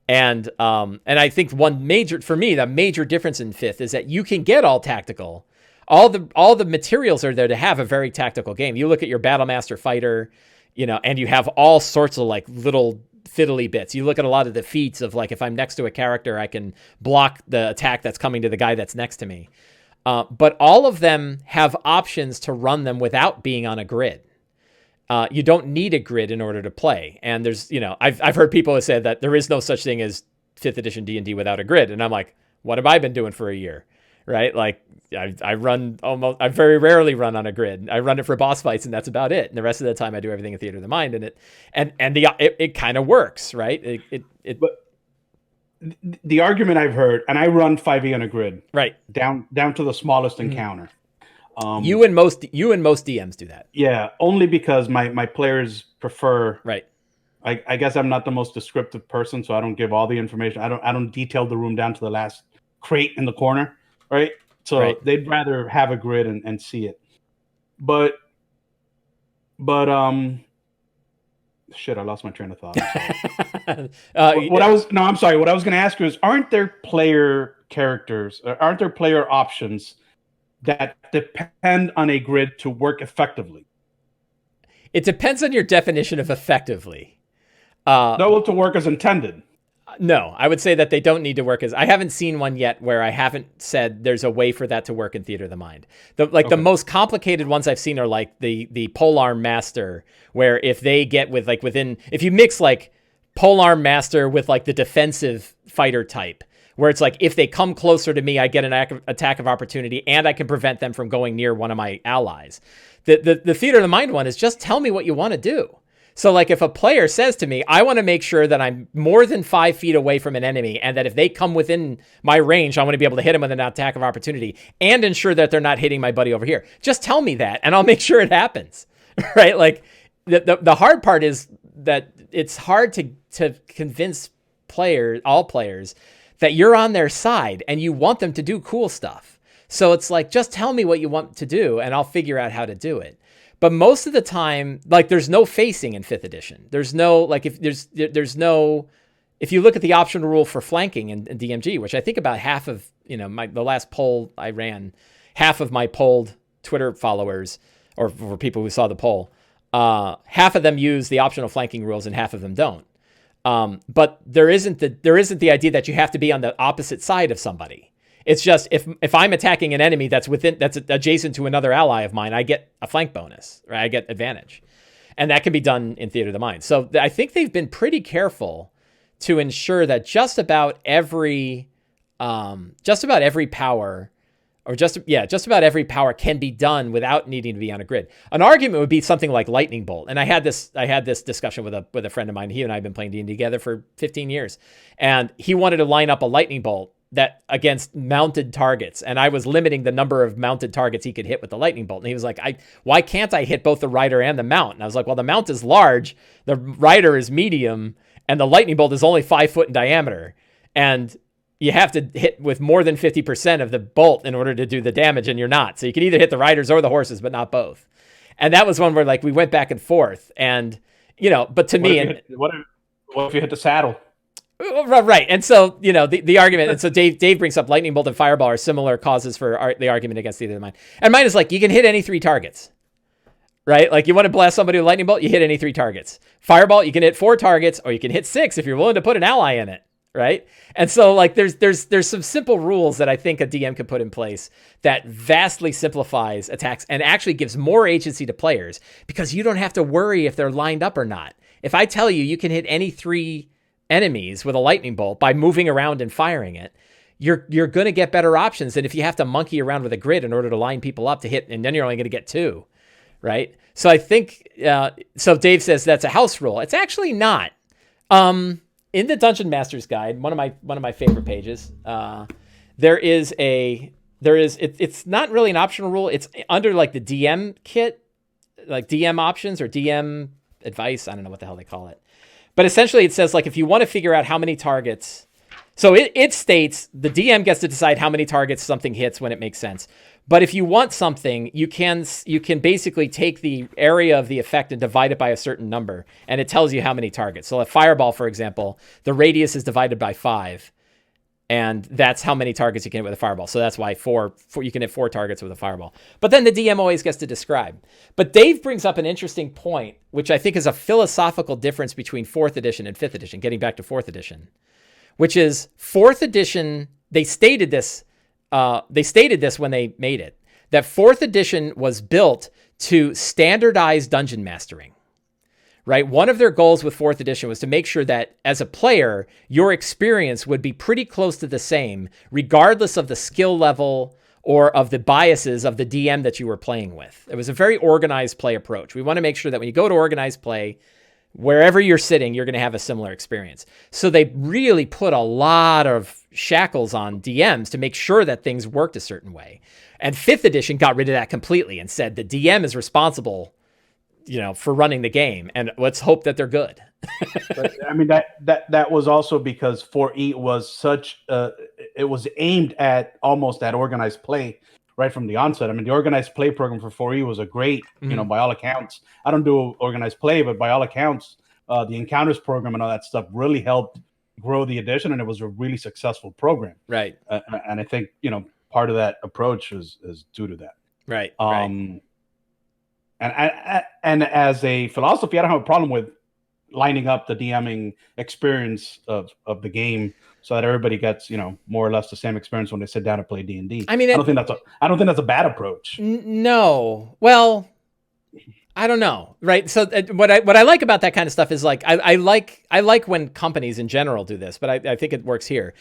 And I think the major difference in fifth is that you can get all tactical. All the materials are there to have a very tactical game. You look at your Battlemaster fighter, and you have all sorts of like little fiddly bits. You look at a lot of the feats of like, if I'm next to a character, I can block the attack that's coming to the guy that's next to me. But all of them have options to run them without being on a grid. You don't need a grid in order to play. And there's, I've heard people have said that there is no such thing as 5th edition D&D without a grid. And I'm like, what have I been doing for a year? Right? Like I very rarely run on a grid. I run it for boss fights, and that's about it. And the rest of the time I do everything in Theater of the Mind, and it kind of works, right? But the argument I've heard, and I run 5e on a grid, right? Down to the smallest encounter. You and most DMs do that. Yeah, only because my players prefer. Right. I guess I'm not the most descriptive person, so I don't give all the information. I don't detail the room down to the last crate in the corner. Right. So they'd rather have a grid and see it. But shit, I lost my train of thought. What I was going to ask you is, aren't there player options that depend on a grid to work effectively? It depends on your definition of effectively. To work as intended. No, I would say that they don't need to work I haven't seen one yet where I haven't said there's a way for that to work in Theater of the Mind. The most complicated ones I've seen are like the Polearm Master, where if they get if you mix like polearm master with like the defensive fighter type, where it's like if they come closer to me, I get an attack of opportunity and I can prevent them from going near one of my allies. The theater of the mind one is just tell me what you want to do. So like if a player says to me, I want to make sure that I'm more than 5 feet away from an enemy and that if they come within my range, I want to be able to hit them with an attack of opportunity and ensure that they're not hitting my buddy over here. Just tell me that and I'll make sure it happens, right? Like the hard part is that it's hard to convince all players that you're on their side and you want them to do cool stuff. So it's like, just tell me what you want to do and I'll figure out how to do it. But most of the time, like there's no facing in 5th edition. There's no, like if you look at the optional rule for flanking in DMG, which I think about half of, the last poll I ran, half of my polled Twitter followers or for people who saw the poll, half of them use the optional flanking rules and half of them don't. But there isn't the idea that you have to be on the opposite side of somebody. It's just if I'm attacking an enemy that's adjacent to another ally of mine, I get a flank bonus, right? I get advantage. And that can be done in Theater of the Mind. So I think they've been pretty careful to ensure that just about every power can be done without needing to be on a grid. An argument would be something like lightning bolt. And I had this discussion with a friend of mine. He and I have been playing D&D together for 15 years. And he wanted to line up a lightning bolt that against mounted targets. And I was limiting the number of mounted targets he could hit with the lightning bolt. And he was like, why can't I hit both the rider and the mount? And I was like, well, the mount is large, the rider is medium, and the lightning bolt is only 5 foot in diameter. And you have to hit with more than 50% of the bolt in order to do the damage, and you're not. So you can either hit the riders or the horses, but not both. And that was one where like we went back and forth. And, but to me... What if you hit the saddle? Right. And so, the argument, and so Dave brings up lightning bolt and fireball are similar causes for the argument against Theater of the Mind. And mine is like, you can hit any 3 targets, right? Like you want to blast somebody with lightning bolt, you hit any 3 targets. Fireball, you can hit 4 targets, or you can hit 6 if you're willing to put an ally in it, right? And so like, there's some simple rules that I think a DM can put in place that vastly simplifies attacks and actually gives more agency to players because you don't have to worry if they're lined up or not. If I tell you can hit any 3 enemies with a lightning bolt by moving around and firing it, you're going to get better options than if you have to monkey around with a grid in order to line people up to hit, and then you're only going to get 2, right? So I think so Dave says that's a house rule. It's actually not. In the Dungeon Master's Guide, one of my favorite pages, it's not really an optional rule. It's under like the DM kit, like DM options or DM advice, I don't know what the hell they call it. But essentially it says like, if you want to figure out how many targets, so it states the DM gets to decide how many targets something hits when it makes sense. But if you want something, you can basically take the area of the effect and divide it by a certain number, and it tells you how many targets. So a fireball, for example, the radius is divided by 5, and that's how many targets you can hit with a fireball. So that's why you can hit 4 targets with a fireball. But then the DM always gets to describe. But Dave brings up an interesting point, which I think is a philosophical difference between 4th edition and 5th edition, getting back to 4th edition, which is 4th edition, they stated this when they made it, that 4th edition was built to standardize dungeon mastering. Right? One of their goals with 4th edition was to make sure that as a player, your experience would be pretty close to the same, regardless of the skill level or of the biases of the DM that you were playing with. It was a very organized play approach. We want to make sure that when you go to organized play, wherever you're sitting, you're going to have a similar experience. So they really put a lot of shackles on DMs to make sure that things worked a certain way. And 5th edition got rid of that completely and said the DM is responsible for running the game, and let's hope that they're good. But, I mean, that was also because 4E was it was aimed at almost at organized play right from the onset. I mean, the organized play program for 4E was a great, by all accounts. I don't do organized play, but by all accounts, the encounters program and all that stuff really helped grow the edition, and it was a really successful program. Right. And I think, part of that approach is due to that. Right. Right. And as a philosophy, I don't have a problem with lining up the DMing experience of the game so that everybody gets, more or less the same experience when they sit down and play D&D. I mean, I don't think that's a bad approach. No. Well, I don't know, right? So what I like about that kind of stuff is like I like when companies in general do this, but I think it works here.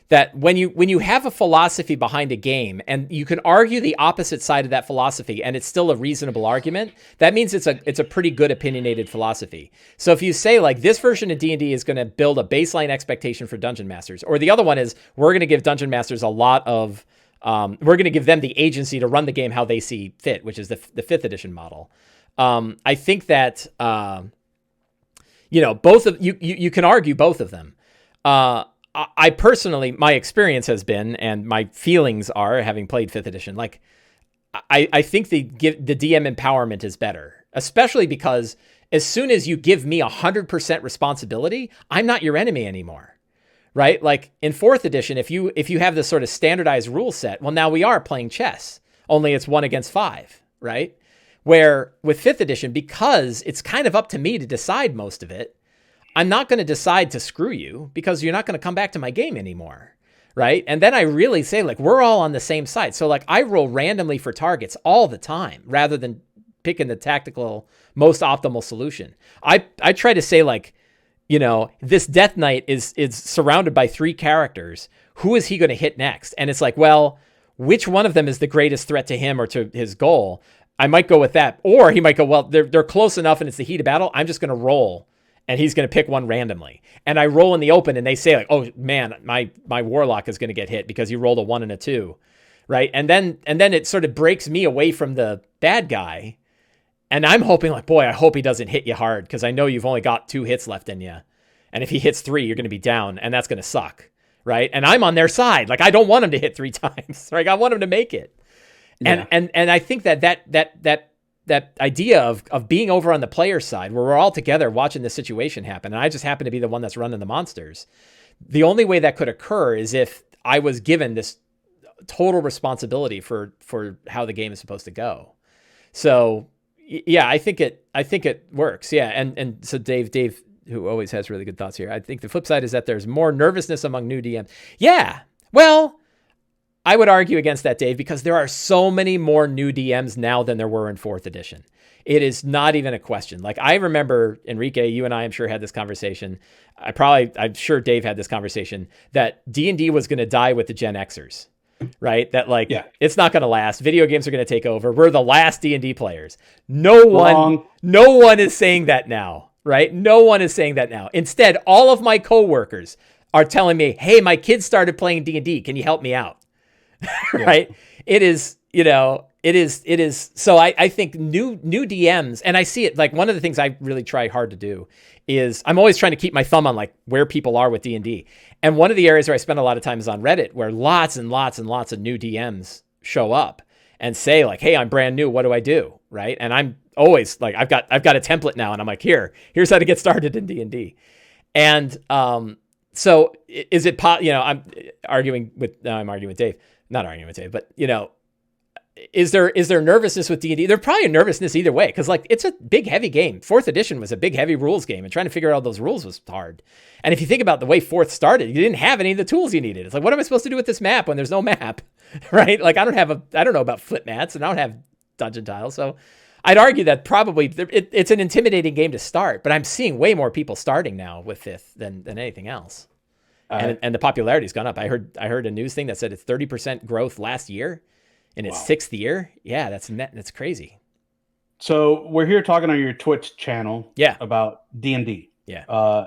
That when you have a philosophy behind a game and you can argue the opposite side of that philosophy and it's still a reasonable argument, that means it's a pretty good opinionated philosophy. So if you say like this version of D&D is going to build a baseline expectation for dungeon masters, or the other one is we're going to give dungeon masters a lot of we're going to give them the agency to run the game how they see fit, which is the 5th edition model. I think that both of you can argue both of them. I personally, my experience has been, and my feelings are, having played 5th edition, like I think the DM empowerment is better, especially because as soon as you give me 100% responsibility, I'm not your enemy anymore, right? Like in 4th edition, if you have this sort of standardized rule set, well, now we are playing chess, only it's 1 against 5, right? Where with 5th edition, because it's kind of up to me to decide most of it, I'm not going to decide to screw you because you're not going to come back to my game anymore, right? And then I really say, like, we're all on the same side. So, like, I roll randomly for targets all the time rather than picking the tactical, most optimal solution. I try to say, like, this Death Knight is surrounded by 3 characters. Who is he going to hit next? And it's like, well, which one of them is the greatest threat to him or to his goal? I might go with that. Or he might go, well, they're close enough and it's the heat of battle. I'm just going to roll. And he's going to pick one randomly. And I roll in the open and they say like, oh man, my warlock is going to get hit because you rolled a 1 and a 2. Right. And then it sort of breaks me away from the bad guy. And I'm hoping like, boy, I hope he doesn't hit you hard because I know you've only got 2 hits left in you. And if he hits 3, you're going to be down and that's going to suck. Right. And I'm on their side. Like, I don't want him to hit 3 times. Right. I want him to make it. Yeah. And I think that idea of being over on the player side where we're all together watching this situation happen, and I just happen to be the one that's running the monsters. The only way that could occur is if I was given this total responsibility for how the game is supposed to go. So yeah, I think it works. Yeah. And so Dave, who always has really good thoughts here. I think the flip side is that there's more nervousness among new DMs. Yeah. Well, I would argue against that, Dave, because there are so many more new DMs now than there were in 4th edition. It is not even a question. Like, I remember, Enrique, you and I, I'm sure, had this conversation. I'm sure Dave had this conversation that D&D was going to die with the Gen Xers, right? That like, yeah, it's not going to last. Video games are going to take over. We're the last D&D players. No one is saying that now, right? No one is saying that now. Instead, all of my coworkers are telling me, hey, my kids started playing D&D. Can you help me out? Right. Yeah. It is. So I think new DMs, and I see it like one of the things I really try hard to do is I'm always trying to keep my thumb on like where people are with D&D. And one of the areas where I spend a lot of time is on Reddit, where lots and lots and lots of new DMs show up and say like, hey, I'm brand new. What do I do? Right. And I'm always like, I've got a template now. And I'm like, here's how to get started in D&D. And, so is it, I'm arguing with Dave. Not arguing with Dave, but is there nervousness with D&D? There's probably a nervousness either way because like it's a big heavy game. 4th edition was a big heavy rules game, and trying to figure out those rules was hard. And if you think about the way 4th started, you didn't have any of the tools you needed. It's like, what am I supposed to do with this map when there's no map, right? Like I don't know about flip mats, and I don't have dungeon tiles, so I'd argue that probably it's an intimidating game to start. But I'm seeing way more people starting now with 5th than anything else. And the popularity's gone up. I heard a news thing that said it's 30% growth last year in its 6th year. Yeah, that's crazy. So we're here talking on your Twitch channel about D&D. Yeah.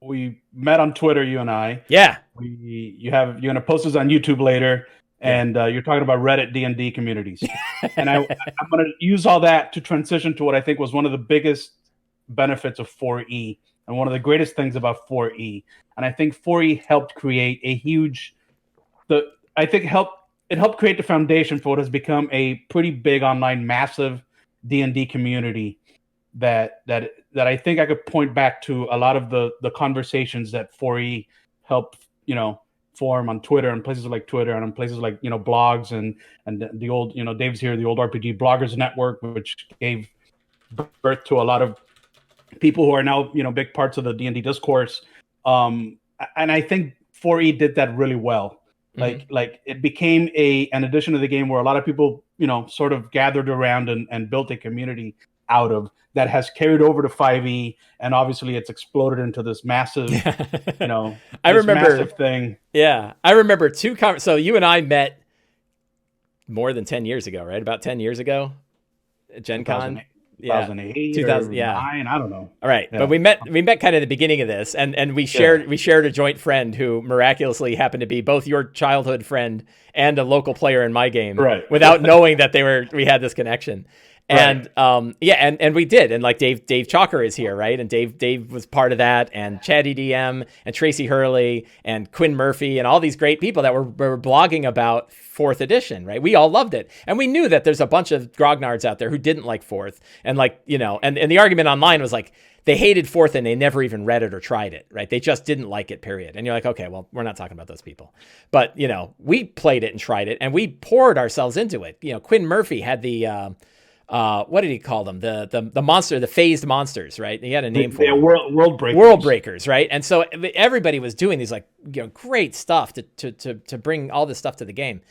We met on Twitter, you and I. Yeah. You're going to post this on YouTube later, and you're talking about Reddit D&D communities. And I'm going to use all that to transition to what I think was one of the biggest benefits of 4E and one of the greatest things about 4E. And I think 4E helped create a huge, it helped create the foundation for what has become a pretty big online, massive D&D community that I think I could point back to a lot of the conversations that 4E helped, form on Twitter and places like Twitter and on places like, blogs and the old, Dave's here, the old RPG Bloggers Network, which gave birth to a lot of people who are now, big parts of the D&D discourse. And I think 4E did that really well. Mm-hmm. Like it became an addition to the game where a lot of people, sort of gathered around and built a community out of that has carried over to 5e, and obviously it's exploded into this massive, I remember massive thing. Yeah, I remember so you and I met more than 10 years ago, right? About 10 years ago at Gen Con. 2008, 2009, I don't know. All right, but we met kind of at the beginning of this, and we shared a joint friend who miraculously happened to be both your childhood friend and a local player in my game, right? Without knowing that we had this connection. And and we did, and like Dave Chalker is here, right? And Dave was part of that, and Chad EDM and Tracy Hurley and Quinn Murphy and all these great people that were blogging about 4th edition, right? We all loved it, and we knew that there's a bunch of grognards out there who didn't like 4th, and like and the argument online was like they hated 4th and they never even read it or tried it, right? They just didn't like it, period. And you're like, okay, well, we're not talking about those people, but we played it and tried it, and we poured ourselves into it. Quinn Murphy had the what did he call them? The monster, the phased monsters, right? He had a name for them. World breakers. World breakers, right? And so everybody was doing these like great stuff to bring all this stuff to the game.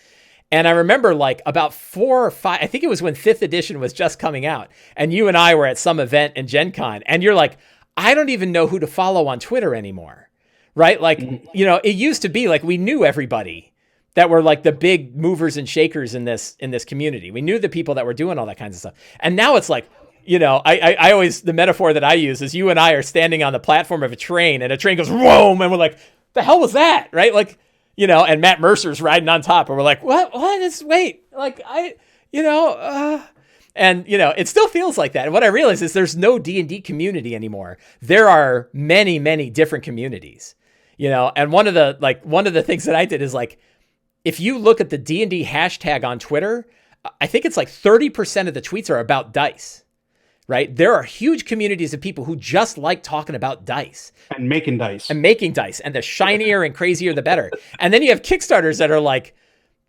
And I remember like about 4 or 5, I think it was when 5th edition was just coming out, and you and I were at some event in Gen Con, and you're like, I don't even know who to follow on Twitter anymore, right? Like, it used to be like we knew everybody that were like the big movers and shakers in this community. We knew the people that were doing all that kinds of stuff. And now it's like, I always, the metaphor that I use is you and I are standing on the platform of a train, and a train goes, whoa, and we're like, the hell was that? Right? Like, and Matt Mercer's riding on top, and we're like, what is, wait, like and it still feels like that. And what I realize is there's no D&D community anymore. There are many, many different communities, and one of the things that I did is like, if you look at the D&D hashtag on Twitter, I think it's like 30% of the tweets are about dice, right? There are huge communities of people who just like talking about dice. And making dice. And the shinier and crazier, the better. And then you have Kickstarters that are like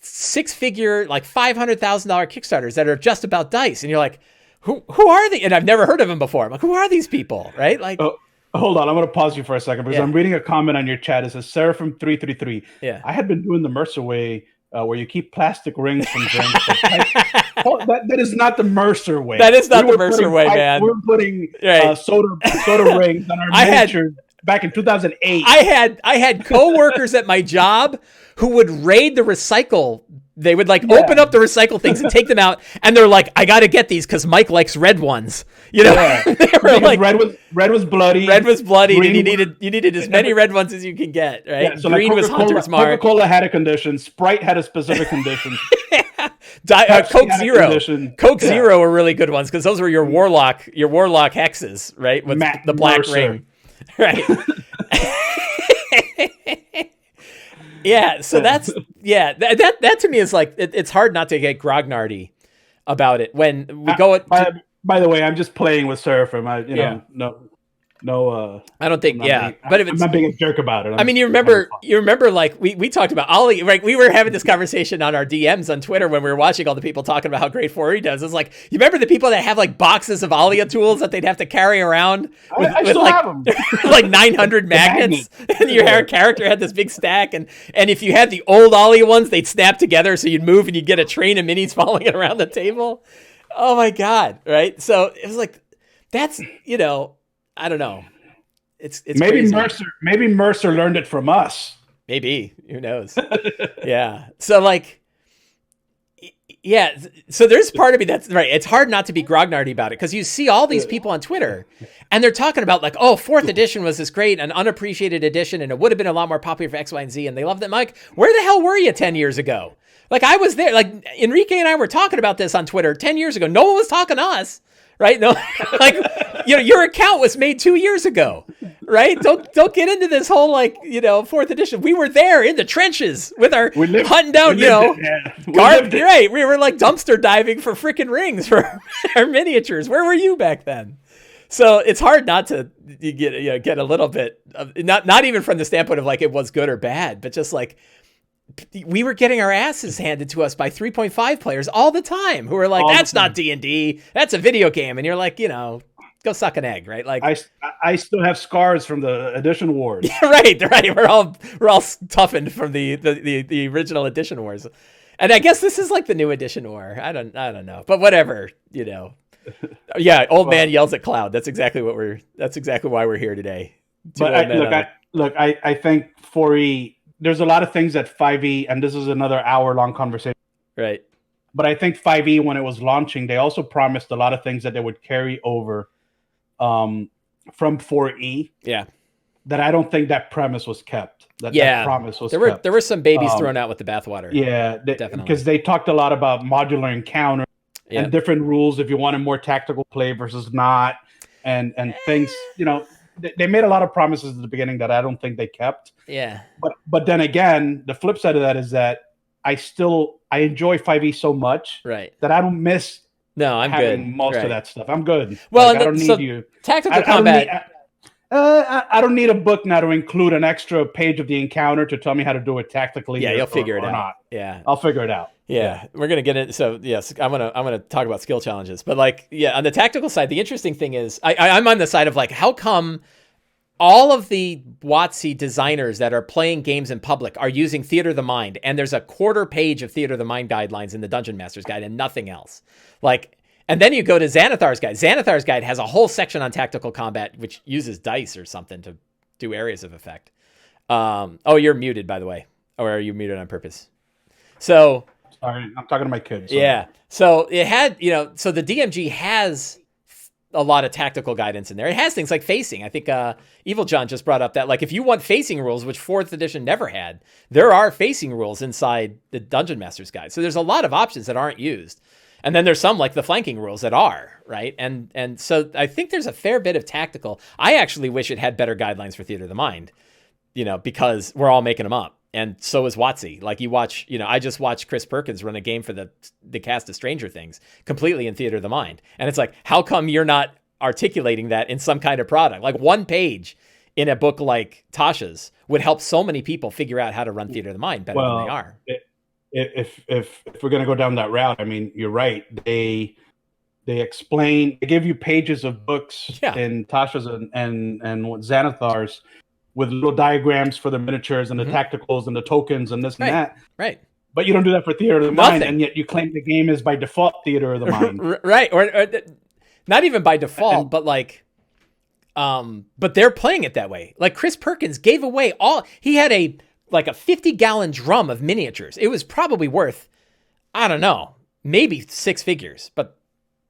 6-figure, like $500,000 Kickstarters that are just about dice. And you're like, who are they? And I've never heard of them before. I'm like, who are these people, right? Like, hold on, I'm going to pause you for a second because I'm reading a comment on your chat. It says Seraphim333. Yeah. I had been doing the Mercer way where you keep plastic rings from drinks. that is not the Mercer way. That is not the Mercer way, man. We're putting soda rings on our miniatures back in 2008. I had coworkers at my job who would raid the recycle. They would open up the recycle things and take them out, and they're like, "I got to get these because Mike likes red ones." They were like, red was bloody. Red was bloody, and you needed as many red ones as you can get. Right? Yeah, so Green was Hunter's Mark. Coca-Cola had a condition. Sprite had a specific condition. Coke Zero. Coke Zero were really good ones because those were your warlock hexes, right? With the black ring, right? Yeah, so that to me is like it's hard not to get grognardy about it when we go. By the way, I'm just playing with Seraphim. No. I don't think. I'm not being a jerk about it. You remember like we talked about Ollie. Right, we were having this conversation on our DMs on Twitter when we were watching all the people talking about how great 4E does. It's like, you remember the people that have like boxes of Alia tools that they'd have to carry around with, I still have them. like 900 magnets, and your character had this big stack, and if you had the old Alia ones, they'd snap together so you'd move and you'd get a train of minis following around the table. Oh my god! Right, so it was like that's I don't know. It's maybe crazy. Maybe Mercer learned it from us. Maybe, who knows? Yeah. So So there's part of me that's right. It's hard not to be grognardy about it because you see all these people on Twitter and they're talking about like, oh, 4th edition was this great, an unappreciated edition, and it would have been a lot more popular for X, Y, and Z, and they loved it. Mike, where the hell were you 10 years ago? Like, I was there. Like, Enrique and I were talking about this on Twitter 10 years ago. No one was talking to us. Right? No, like, your account was made 2 years ago, right? Don't get into this whole 4th edition. We were there in the trenches with our hunting down, right? We were like dumpster diving for freaking rings for our miniatures. Where were you back then? So it's hard not to get a little bit of, not even from the standpoint of like it was good or bad, but just like, we were getting our asses handed to us by 3.5 players all the time who were like, that's not D&D, that's a video game. And you're like, go suck an egg, right? Like, I still have scars from the edition wars. right. We're all toughened from the original edition wars. And I guess this is like the new edition war. I don't know, but whatever, Yeah, old Well, man yells at cloud. That's exactly why we're here today. but I think 4E. There's a lot of things that 5E, and this is another hour-long conversation. Right. But I think 5E, when it was launching, they also promised a lot of things that they would carry over from 4E. Yeah. That I don't think that premise was kept. That promise was kept. Kept. There were some babies thrown out with the bathwater. Yeah, definitely. Because they talked a lot about modular encounters and different rules if you wanted more tactical play versus not, and things. They made a lot of promises at the beginning that I don't think they kept. Yeah. But then again, the flip side of that is that I enjoy 5E so much that I don't miss. No, I'm having good. Most of that stuff. I'm good. Well, I don't need you. Tactical combat. I don't need a book now to include an extra page of the encounter to tell me how to do it tactically. Yeah, you'll figure it out. Not. Yeah, I'll figure it out. Yeah, we're gonna get it. So yes, I'm gonna talk about skill challenges. But on the tactical side, the interesting thing is I'm on the side of how come all of the WotC designers that are playing games in public are using Theater of the Mind, and there's a quarter page of Theater of the Mind guidelines in the Dungeon Master's Guide and nothing else. And then you go to Xanathar's Guide. Xanathar's Guide has a whole section on tactical combat, which uses dice or something to do areas of effect. Oh, you're muted, by the way. Or are you muted on purpose? So... Sorry, I'm talking to my kids. So. Yeah. So it had, so the DMG has a lot of tactical guidance in there. It has things like facing. I think Evil John just brought up that, if you want facing rules, which 4th edition never had, there are facing rules inside the Dungeon Master's Guide. So there's a lot of options that aren't used. And then there's some like the flanking rules that are, right? And so I think there's a fair bit of tactical. I actually wish it had better guidelines for Theater of the Mind, because we're all making them up. And so is WotC. You watch, I just watched Chris Perkins run a game for the cast of Stranger Things completely in Theater of the Mind. And it's how come you're not articulating that in some kind of product? One page in a book like Tasha's would help so many people figure out how to run Theater of the Mind better than they are. If we're going to go down that route, I mean, you're right. They give you pages of books in Tasha's and Xanathar's with little diagrams for the miniatures and the tacticals and the tokens and this and that. Right. But you don't do that for Theater of the Mind, and yet you claim the game is by default Theater of the Mind. Right. Or not even by default, but but they're playing it that way. Chris Perkins gave away he had a 50-gallon drum of miniatures. It was probably worth, I don't know, maybe 6 figures, but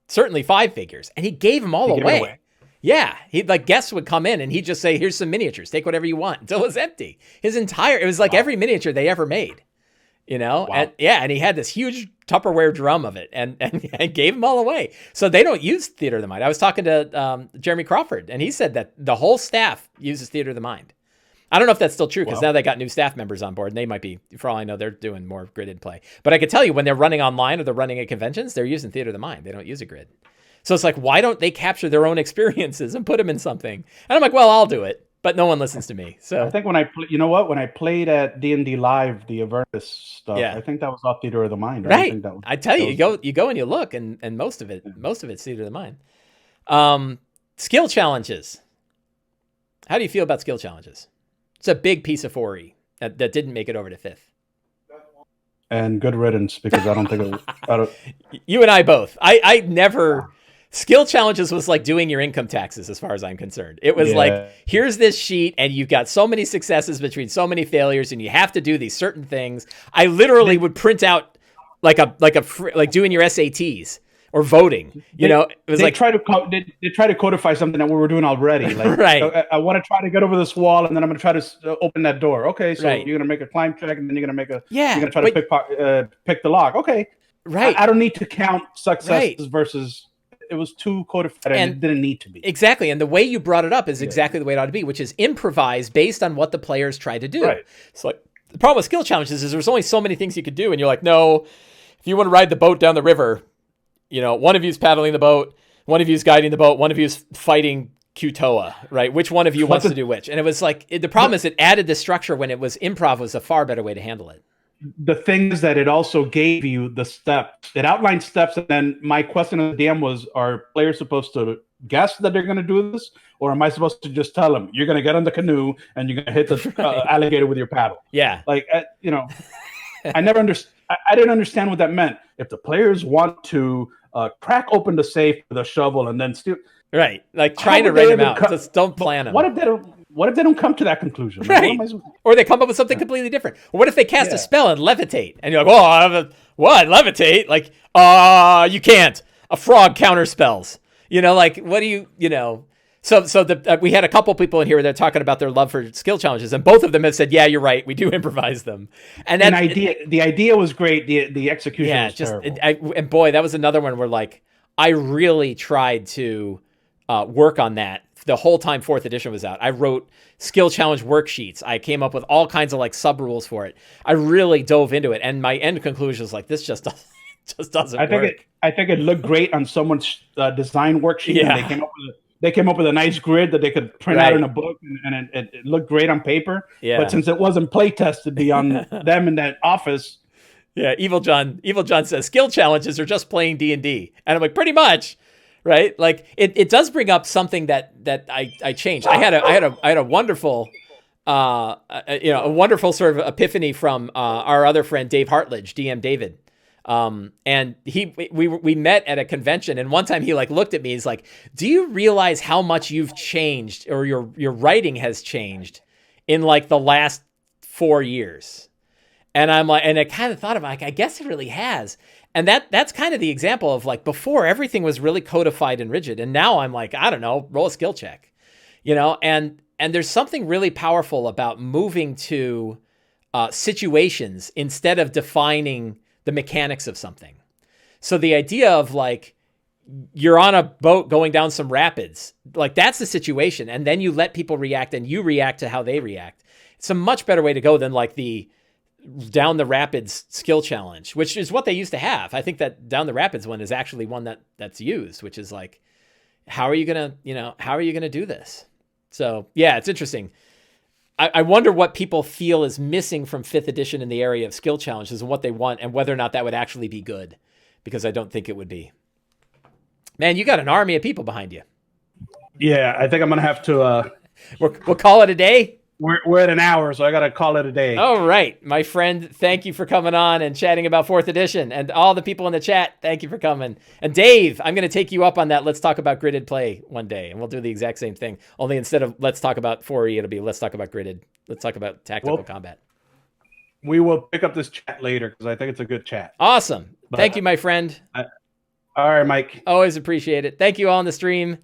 certainly 5 figures. And he gave them all away. Yeah. Guests would come in and he'd just say, here's some miniatures, take whatever you want, until it was empty. It was every miniature they ever made, Wow. And he had this huge Tupperware drum of it and gave them all away. So they don't use Theater of the Mind. I was talking to Jeremy Crawford, and he said that the whole staff uses Theater of the Mind. I don't know if that's still true, because now they got new staff members on board, and they might be, for all I know, they're doing more gridded play. But I could tell you, when they're running online or they're running at conventions, they're using Theater of the Mind. They don't use a grid. So it's why don't they capture their own experiences and put them in something? And I'm well, I'll do it, but no one listens to me. So I think when I played at D&D Live, the Avernus stuff, I think that was all Theater of the Mind. Right. I tell you, you go and you look, and most of it's Theater of the Mind. Skill challenges. How do you feel about skill challenges? It's a big piece of 4E that didn't make it over to 5th. And good riddance, because I don't think You and I both. I never... Skill challenges was like doing your income taxes, as far as I'm concerned. It was here's this sheet, and you've got so many successes between so many failures, and you have to do these certain things. I literally would print out like doing your SATs. Or voting, it was they try to codify something that we were doing already. Right. I want to try to get over this wall, and then I'm going to try to open that door. Okay, so you're going to make a climb check, and then you're going to you're going to try to pick the lock. Okay, right. I don't need to count successes versus. It was too codified, and it didn't need to be. Exactly, and the way you brought it up is exactly the way it ought to be, which is improvise based on what the players try to do. Right. So the problem with skill challenges is there's only so many things you could do, and you're no, if you want to ride the boat down the river. One of you's paddling the boat, one of you's guiding the boat, one of you's fighting Kutoa, right? Which one of you wants to do which? And it was the problem is it added the structure when it was improv was a far better way to handle it. The thing is that it also gave you the steps. It outlined steps, and then my question to the DM was, are players supposed to guess that they're going to do this? Or am I supposed to just tell them, you're going to get on the canoe and you're going to hit the alligator with your paddle? Yeah. I never understood. I didn't understand what that meant. If the players want to crack open the safe with a shovel and then steal, right? Like trying to rent them out. Just don't plan them. What if they don't? What if they don't come to that conclusion? Right. Or they come up with something completely different. Or what if they cast a spell and levitate? And you're like, oh, what? Levitate? Like, you can't. A frog counter spells. Like, what do you. So we had a couple people in here that are talking about their love for skill challenges, and both of them have said, yeah, you're right. We do improvise them. And then the idea was great. The execution was terrible. And boy, that was another one where, like, I really tried to work on that the whole time 4th edition was out. I wrote skill challenge worksheets. I came up with all kinds of like sub rules for it. I really dove into it, and my end conclusion was like, this just doesn't work. I think it looked great on someone's design worksheet. Yeah. And they came up with a nice grid that they could print out in a book, and it looked great on paper. Yeah. But since it wasn't play tested beyond them in that office. Yeah, Evil John says skill challenges are just playing D&D, and I'm like, pretty much. Right, like it does bring up something that I changed. I had a wonderful, a wonderful sort of epiphany from our other friend Dave Hartledge, DM David, and we met at a convention, and one time he like looked at me, he's like, "Do you realize how much you've changed, or your writing has changed in like the last 4 years?" And I'm like, and I kind of thought of like, I guess it really has. And that's kind of the example of like, before everything was really codified and rigid. And now I'm like, I don't know, roll a skill check, and there's something really powerful about moving to situations instead of defining the mechanics of something. So the idea of like, you're on a boat going down some rapids, like that's the situation. And then you let people react and you react to how they react. It's a much better way to go than like the down the rapids skill challenge, which is what they used to have. I think that down the rapids one is actually one that's used, which is like, how are you going to do this? So yeah, it's interesting. I wonder what people feel is missing from 5th edition in the area of skill challenges and what they want, and whether or not that would actually be good, because I don't think it would be. Man, you got an army of people behind you. Yeah, I think I'm going to have to... We'll call it a day. We're at an hour, so I got to call it a day. All right, my friend, thank you for coming on and chatting about 4th edition. And all the people in the chat, thank you for coming. And Dave, I'm going to take you up on that. Let's talk about gridded play one day, and we'll do the exact same thing. Only instead of let's talk about 4E, it'll be let's talk about gridded. Let's talk about tactical combat. We will pick up this chat later, because I think it's a good chat. Awesome. Thank you, my friend. All right, Mike. Always appreciate it. Thank you all on the stream,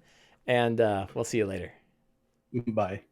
and we'll see you later. Bye.